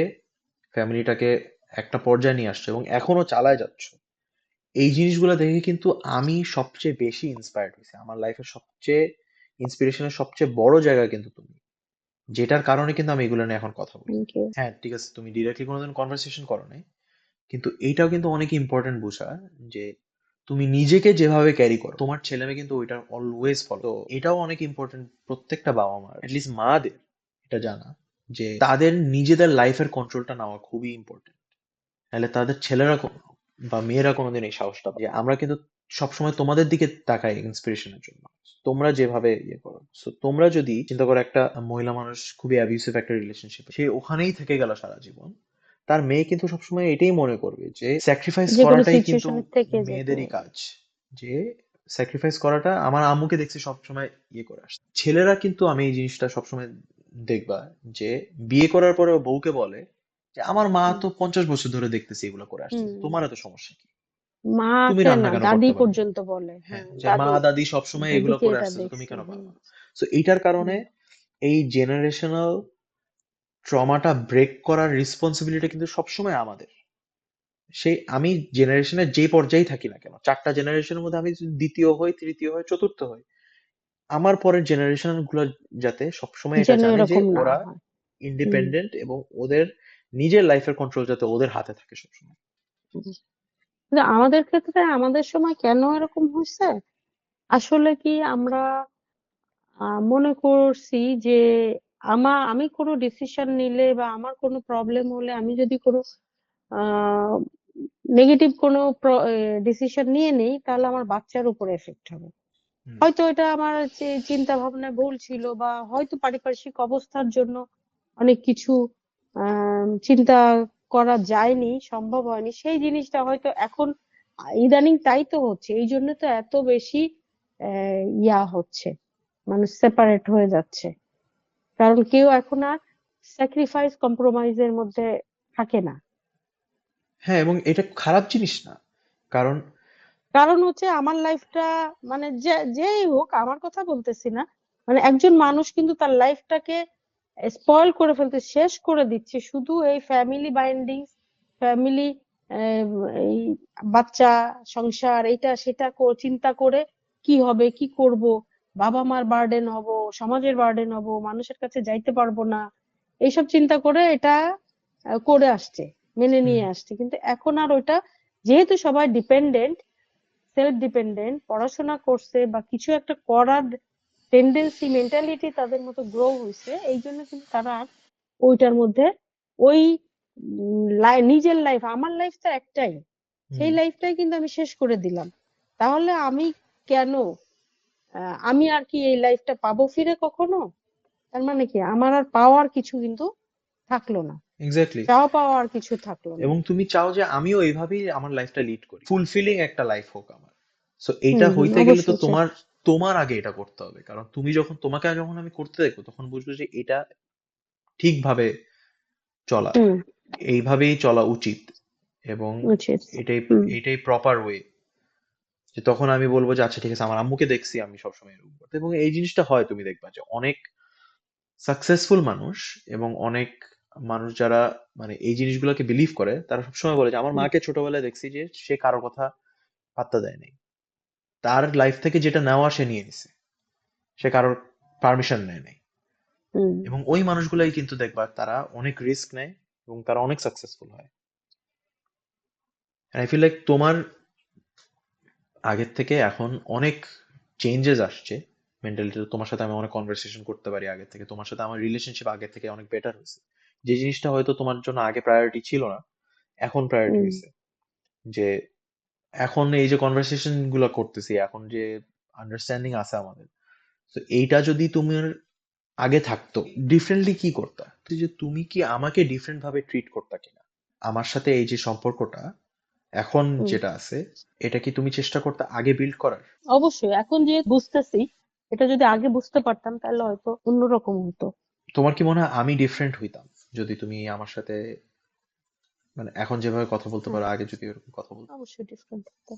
S2: ফ্যামিলিটাকে একটা পর্যায়ে নিয়ে আসছো এবং এখনো চালায় যাচ্ছ। এই জিনিসগুলো দেখে কিন্তু আমি সবচেয়ে বেশি ইন্সপায়ার্ড হয়েছি, আমার লাইফের সবচেয়ে ইন্সপিরেশনের সবচেয়ে বড় জায়গা কিন্তু তুমি, যেটার কারণে কিন্তু আমি এগুলো নিয়ে এখন কথা বলি।
S1: Thank you.
S2: হ্যাঁ ঠিক আছে, তুমি ডিরেক্টলি কোনোদিন কনভারসেশন করো নাই কিন্তু এইটাও কিন্তু অনেক ইম্পর্টেন্ট বোঝা যে তুমি নিজেকে যেভাবে ক্যারি করো তোমার ছেলে মেয়ে কিন্তু ওইটা অলওয়েজ ফলো। তো এটাও অনেক ইম্পর্টেন্ট প্রত্যেকটা বাবা মার, অ্যাটলিস্ট মাদের এটা জানা যে তাদের নিজেদের লাইফের কন্ট্রোলটা নেওয়া খুবই ইম্পর্টেন্ট। নাহলে তাদের ছেলেরা বা মেয়েরা কোনোদিন এই সাহসটা পাবে না। যে আমরা কিন্তু সবসময় তোমাদের দিকে তাকাই ইন্সপিরেশনের জন্য, তোমরা যেভাবে ইয়ে করো। So, তোমরা যদি চিন্তা করো একটা মহিলা মানুষ খুবই অ্যাবিউসিভ একটা রিলেশনশিপ, সে ওখানেই থেকে গেল সারা জীবন, তার মেয়ে কিন্তু সবসময় এটাই মনে করবে যে স্যাক্রিফাইস
S1: যে কোনো
S2: করাটাই কিন্তু
S1: সিচুয়েশনে থেকে যেতে
S2: মেয়েদেরই
S1: হবে।
S2: কাজ। যে স্যাক্রিফাইস করাটা আমার আম্মুকে দেখছি সবসময় ইয়ে করে আসছে। ছেলেরা কিন্তু আমি এই জিনিসটা সবসময় দেখবা যে বিয়ে করার পরে বউকে বলে যে আমার মা
S1: হুম।
S2: তো 50 বছর ধরে দেখতেছি এগুলো করে আসছে,
S1: হুম।
S2: তোমার এত সমস্যা কি, তুমি
S1: মাকে
S2: রান্না
S1: না,
S2: কেন
S1: দাদি
S2: করতে পারবে না?
S1: পর্যন্ত বলে।
S2: হ্যাঁ,
S1: হ্যাঁ,
S2: যে মা
S1: দাদি,
S2: দাদি সবসময় এগুলো
S1: দাদিকে
S2: করে
S1: এটা
S2: আসছে তো তুমি
S1: দেখছি।
S2: কেন
S1: হুম।
S2: পারবে না? তো এইটার
S1: হুম।
S2: কারণে এই জেনারেশনাল ট্রমাটা ব্রেক করার রেসপন্সিবিলিটি কিন্তু সবসময় আমাদের। সেই আমি জেনারেশনের যে পর্যায়ে থাকি না কেন, 4টা জেনারেশনের মধ্যে আমি যদি দ্বিতীয় হই, তৃতীয় হই, চতুর্থ হই, আমার পরের জেনারেশন গুলো যাতে সবসময় এটা
S1: যেন
S2: জানে যে
S1: এরকম না
S2: ওরা
S1: হয়। হুম।
S2: ইন্ডিপেন্ডেন্ট এবং ওদের নিজের লাইফের কন্ট্রোল যাতে ওদের হাতে থাকে সবসময়।
S1: হুম। কিন্তু আমাদের ক্ষেত্রে আমাদের সময় কেন এরকম হয়েছে, আসলে কি আমরা মনে করছি যে আমি কোনো ডিসিশন নিলে বা আমার কোনো প্রবলেম হলে, আমি যদি কোনো নেগেটিভ কোনো ডিসিশন নিয়ে নেই, তাহলে আমার বাচ্চার উপর এফেক্ট হবে।
S2: হুম,
S1: হয়তো এটা আমার যে চিন্তা ভাবনা ভুল ছিল, বা হয়তো পারিপার্শ্বিক অবস্থার জন্য অনেক কিছু চিন্তা করা যায়নি, সম্ভব হয়নি, সেই জিনিসটা হয়তো এখন ইদানিং তাই তো হচ্ছে। এই জন্য তো এত বেশি ইয়া হচ্ছে, মানুষ সেপারেট হয়ে যাচ্ছে, কারণ কেউ এখন আর স্যাক্রিফাইস কম্প্রোমাইজের মধ্যে থাকে না।
S2: হ্যাঁ, এবং এটা খারাপ জিনিস না, কারণ
S1: কারণ হচ্ছে আমার লাইফটা, মানে যেই হোক, আমার কথা বলতেছি না, মানে একজন মানুষ কিন্তু তার লাইফটাকে স্পয়েল করে ফেলতে, শেষ করে দিচ্ছে শুধু এই ফ্যামিলি বাইন্ডিং, ফ্যামিলি, এই বাচ্চা, সংসার, এইটা সেটা চিন্তা করে কি হবে, কি করব, বাবা মার বার্ডেন হব, সমাজের বার্ডেন হব, মানুষের কাছে যাইতে পারবো না, এইসব চিন্তা করে এটা করে আসছে, মেনে
S2: হুম,
S1: নিয়ে আসছে। কিন্তু এখন আর ওইটা, যেহেতু সবাই ডিপেন্ডেন্ট, সেলফ ডিপেন্ডেন্ট, পড়াশোনা করছে বা কিছু একটা করার টেন্ডেন্সি, মেন্টালিটি তাদের মতো গ্রো হয়েছে, এই জন্য কিন্তু তারা আর ওইটার মধ্যে ওই নিজের লাইফ, আমার লাইফ তো একটাই,
S2: হুম,
S1: সেই লাইফটাই কিন্তু আমি শেষ করে দিলাম। তাহলে আমি কেন, আমি আর কি এই লাইফটা পাবো ফিরে কখনো? তার মানে কি আমার আর পাওয়ার কিছু কিন্তু থাকলো না,
S2: এক্স্যাক্টলি।
S1: চাওয়া পাওয়া আর কিছু থাকলো না।
S2: এবং তুমি চাও যে আমিও এইভাবেই আমার লাইফটা লিড করি, ফুলফিলিং একটা লাইফ হোক আমার। সো এইটা হইতে গেলে তো
S1: অবশ্যই চাই।
S2: তোমার তোমার আগে এটা করতে হবে, কারণ তুমি যখন, তোমাকে যখন আমি করতে দেখবো তখন বুঝবো যে এটা ঠিকভাবে চলা,
S1: হুম।
S2: এইভাবেই চলা উচিত, এবং
S1: উচিত।
S2: এটাই
S1: হুম।
S2: এটাই প্রপার ওয়ে। যে তখন আমি বলবো যে আচ্ছা ঠিক আছে, আমার আম্মুকে দেখছি আমি সবসময় এরকম করতে, এবং এই জিনিসটা হয়, তুমি দেখবা যে অনেক সাকসেসফুল মানুষ এবং অনেক মানুষ যারা মানে এই জিনিসগুলোকে বিলিভ করে, তারা সবসময় বলে যে আমার
S1: হুম।
S2: মাকে ছোটবেলায় দেখছি যে সে কারো কথা পাত্তা দেয় নাই, তার লাইফ থেকে যেটা নেওয়া সে নিয়ে নিছে, সে কারোর পারমিশন নেয় নাই।
S1: হুম।
S2: এবং ওই মানুষগুলাই কিন্তু দেখবা তারা অনেক রিস্ক নেয় এবং তারা অনেক সাকসেসফুল হয়। আই ফিল লাইক তোমার আগের থেকে এখন অনেক চেঞ্জেস আসছে মেন্টালিটিতে। তোমার সাথে আমি অনেক কনভারসেশন করতে পারি আগের থেকে, তোমার সাথে আমার রিলেশনশিপ আগের থেকে অনেক বেটার হয়েছে। যে জিনিসটা হয়তো তোমার জন্য আগে প্রায়োরিটি ছিল না, এখন প্রায়োরিটি
S1: হুম।
S2: হয়েছে। যে এখন এই যে কনভারসেশন গুলো করতেছি, এখন যে আন্ডারস্ট্যান্ডিং আছে আমাদের, তো এইটা যদি তোমার আগে থাকতো, ডিফারেন্টলি কি করতা, তো যে তুমি কি আমাকে ডিফারেন্ট ভাবে ট্রিট করতা কিনা, আমার সাথে এই যে সম্পর্কটা এখন
S1: হুম।
S2: যেটা আছে, এটা কি তুমি চেষ্টা করতে আগে বিল্ড করার?
S1: অবশ্যই এখন যে বুঝতেছি, এটা যদি আগে বুঝতে পারতাম তাহলে হয়তো অন্যরকম হতো।
S2: তোমার কি মনে হয় আমি ডিফারেন্ট হইতাম যদি তুমি আমার সাথে মানে এখন যেভাবে কথা বলতে
S1: হ্যাঁ,
S2: পারো, আগে যদি এরকম কথা বলতো?
S1: অবশ্যই ডিফারেন্ট হতো।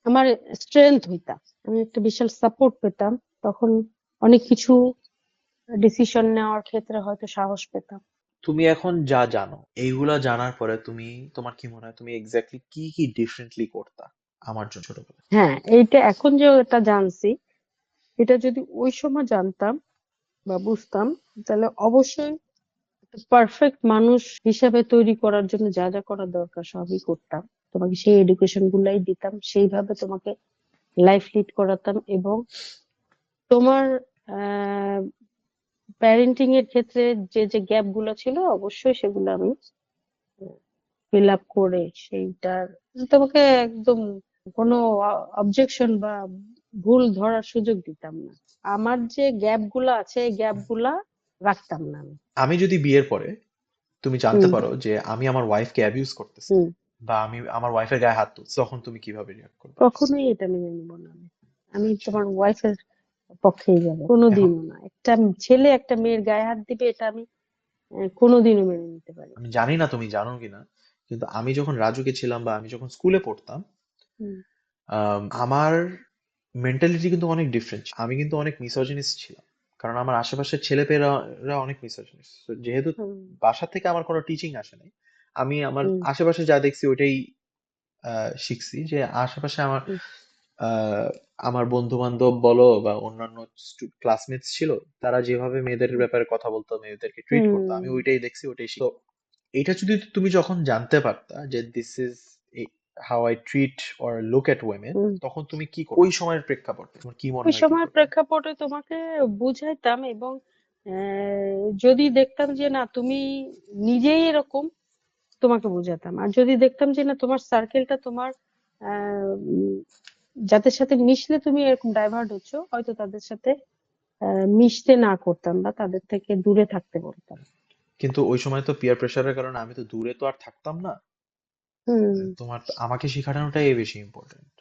S1: আমার স্ট্রেংথ হইতাম, আমি একটা বিশাল সাপোর্ট পেতাম, তখন অনেক কিছু ডিসিশন নেওয়ার ক্ষেত্রে হয়তো সাহস পেতাম।
S2: তুমি এখন যা জানো, এইগুলা জানার পরে তুমি, তোমার কি মনে হয় তুমি এক্স্যাক্টলি কি কি ডিফারেন্টলি করতা আমার জন্য ছোটবেলায়?
S1: হ্যাঁ, এইটা এখন যে এটা জানছি, এটা যদি ওই সময় জানতাম বা বুঝতাম, তাহলে অবশ্যই পারফেক্ট মানুষ হিসাবে তৈরি করার জন্য যা যা করা দরকার সবই করতাম। তোমাকে সেই এডুকেশন গুলাই দিতাম, সেইভাবে তোমাকে লাইফ লিড করাতাম, এবং তোমার প্যারেন্টিং এর ক্ষেত্রে যে যে গ্যাপ গুলো ছিল অবশ্যই সেগুলো আমি ফিল আপ করে সেইটার, তোমাকে একদম কোনো অবজেকশন বা ভুল ধরার সুযোগ দিতাম না। আমার যে গ্যাপ গুলা আছে এই গ্যাপ গুলা রাখতাম না আমি।
S2: আমি যদি বিয়ের পরে তুমি জানতে
S1: হুম।
S2: পারো যে আমি আমার ওয়াইফকে অ্যাবিউজ করতেছি,
S1: হুম।
S2: বা আমি আমার ওয়াইফের গায়ে হাত তুলছি, তখন তুমি কিভাবে রিয়াক্ট করবে?
S1: কখনোই এটা মেনে নিব না আমি। আমি
S2: আচ্ছা।
S1: তোমার ওয়াইফের পক্ষেই যাবো,
S2: এখন
S1: কোনোদিনও না। একটা ছেলে একটা মেয়ের গায়ে হাত দিবে, এটা আমি কোনোদিনও মেনে নিতে পারি না।
S2: আমি জানি না তুমি জানো কিনা, কিন্তু আমি যখন রাজুকে ছিলাম বা আমি যখন স্কুলে পড়তাম,
S1: হুম।
S2: আমার মেন্টালিটি কিন্তু অনেক ডিফারেন্ট। আমি কিন্তু অনেক মিসোজিনিস্ট ছিলাম, কারণ আমার আশেপাশের ছেলেপেলেরা অনেক মিসোজিনিস্ট। যেহেতু
S1: হুম।
S2: বাসা থেকে আমার কোনো টিচিং আসে নাই, আমি আমার
S1: হুম।
S2: আশেপাশে যা দেখছি ওইটাই শিখছি। যে আশেপাশে আমার
S1: হুম।
S2: আহ, আমার বন্ধু বান্ধব বলো বা অন্যান্য ক্লাসমেটস ছিল, তারা যেভাবে মেয়েদের ব্যাপারে কথা বলতো, মেয়েদেরকে ট্রিট করতো, আমি
S1: হুম।
S2: ওইটাই দেখছি, ওইটাই শিখি। তো এটা যদি তুমি যখন জানতে পারতা যে this is how I treat or look at women,
S1: hmm.
S2: তখন তুমি কি করতে? ওই সময়ের প্রেক্ষাপটে তোমার কি মনে
S1: ওই
S2: হয় কি
S1: সময়ের
S2: করতে?
S1: প্রেক্ষাপটে তোমাকে বুঝাইতাম, এবং যদি দেখতাম যে না তুমি নিজেই এরকম, তোমাকে বুঝাতাম। আর যদি দেখতাম যে না তোমার সার্কেলটা, তোমার যাদের সাথে মিশলে তুমি এরকম ডাইভার্ট হচ্ছ, হয়তো তাদের সাথে মিশতে না করতাম বা তাদের থেকে দূরে থাকতে বলতাম।
S2: কিন্তু ওই সময় তো পিয়ার প্রেসারের কারণে আমি তো দূরে তো আর থাকতাম না।
S1: হুম।
S2: তোমার আমাকে শেখানোটাই বেশি ইম্পর্টেন্ট।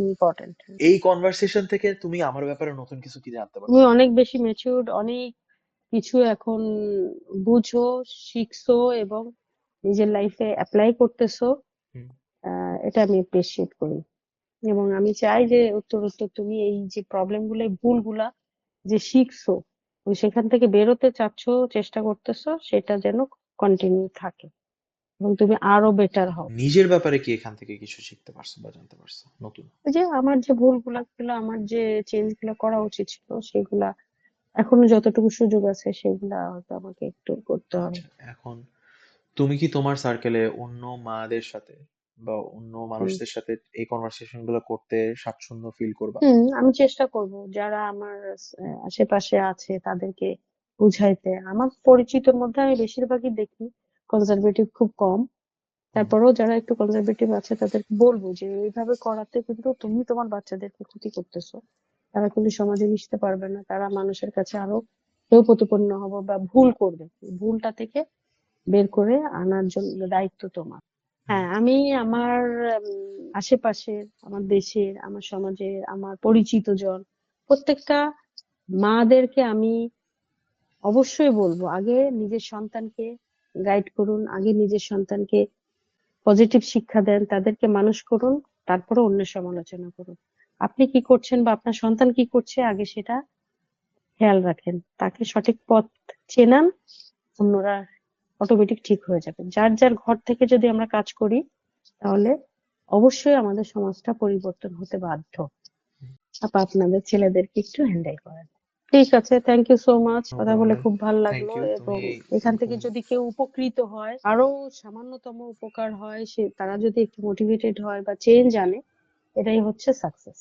S1: ইম্পর্টেন্ট।
S2: এই কনভারসেশন থেকে তুমি আমার ব্যাপারে নতুন কিছু কি জানতে
S1: তুমি
S2: পারছো?
S1: অনেক বেশি ম্যাচিউরড, অনেক কিছু এখন বুঝো, শিখছো, এবং নিজের লাইফে অ্যাপ্লাই করতেছো।
S2: হুম।
S1: এটা আমি এপ্রিসিয়েট করি এবং আমি চাই যে উত্তরোত্তর তুমি এই যে প্রবলেম গুলো, এই ভুলগুলা যে শিখছো, তুমি সেখান থেকে বেরোতে চাচ্ছ, চেষ্টা করতেছো, সেটা যেন কন্টিনিউ থাকে এবং তুমি আরো বেটার হও।
S2: নিজের ব্যাপারে কি এখান থেকে কিছু শিখতে পারছো বা জানতে পারছো নতুন?
S1: ওই যে আমার যে ভুলগুলা ছিল, আমার যে চেঞ্জ গুলা করা উচিত ছিল, সেগুলা এখনো যতটুকু সুযোগ আছে সেগুলা হয়তো আমাকে একটু করতে হবে।
S2: আচ্ছা, এখন তুমি কি তোমার সার্কেলে অন্য মাদের সাথে বা অন্য
S1: হুম
S2: মানুষদের সাথে এই কনভারসেশন গুলো করতে স্বাচ্ছন্দ্য ফিল করবা?
S1: আমি চেষ্টা করব যারা আমার আশেপাশে আছে তাদেরকে বুঝাইতে। আমার পরিচিতর মধ্যে আমি বেশিরভাগই দেখি কনজারভেটিভ খুব কম।
S2: হুম।
S1: তারপরেও যারা একটু কনজারভেটিভ আছে তাদেরকে বলবো যে এইভাবে করাতে কিন্তু তুমি তোমার বাচ্চাদেরকে ক্ষতি করতেছো। তারা কিন্তু সমাজে মিশতে পারবে না, তারা মানুষের কাছে আরো হেয় প্রতিপন্ন হবে বা ভুল করবে। এই ভুলটা থেকে বের করে আনার জন্য দায়িত্ব তোমার।
S2: হুম।
S1: হ্যাঁ, আমি আমার আশেপাশের, আমার দেশের, আমার সমাজের, আমার পরিচিত জন প্রত্যেকটা মাদেরকে আমি অবশ্যই বলবো, আগে নিজের সন্তানকে গাইড করুন, আগে নিজের সন্তানকে পজিটিভ শিক্ষা দেন, তাদেরকে মানুষ করুন, তারপরে অন্যের সমালোচনা করুন। আপনি কি করছেন বা আপনার সন্তান কি করছে আগে সেটা খেয়াল রাখেন, তাকে সঠিক পথ চেনান, অন্যরা অটোমেটিক ঠিক হয়ে যাবে। যার যার ঘর থেকে যদি আমরা কাজ করি তাহলে অবশ্যই আমাদের সমাজটা পরিবর্তন হতে বাধ্য। আপনাদের ছেলেদেরকে একটু হ্যান্ডেল করেন। ঠিক আছে, thank you so much,
S2: no
S1: কথা বলে
S2: প্রবলেম।
S1: খুব ভালো
S2: থ্যাংক
S1: লাগলো।
S2: ইউ,
S1: এবং
S2: তুমি
S1: এখান থেকে
S2: এরকম।
S1: যদি কেউ উপকৃত হয়, আরো সামান্যতম উপকার হয়, সে তারা যদি একটু মোটিভেটেড হয় বা চেঞ্জ আনে, এটাই হচ্ছে সাকসেস।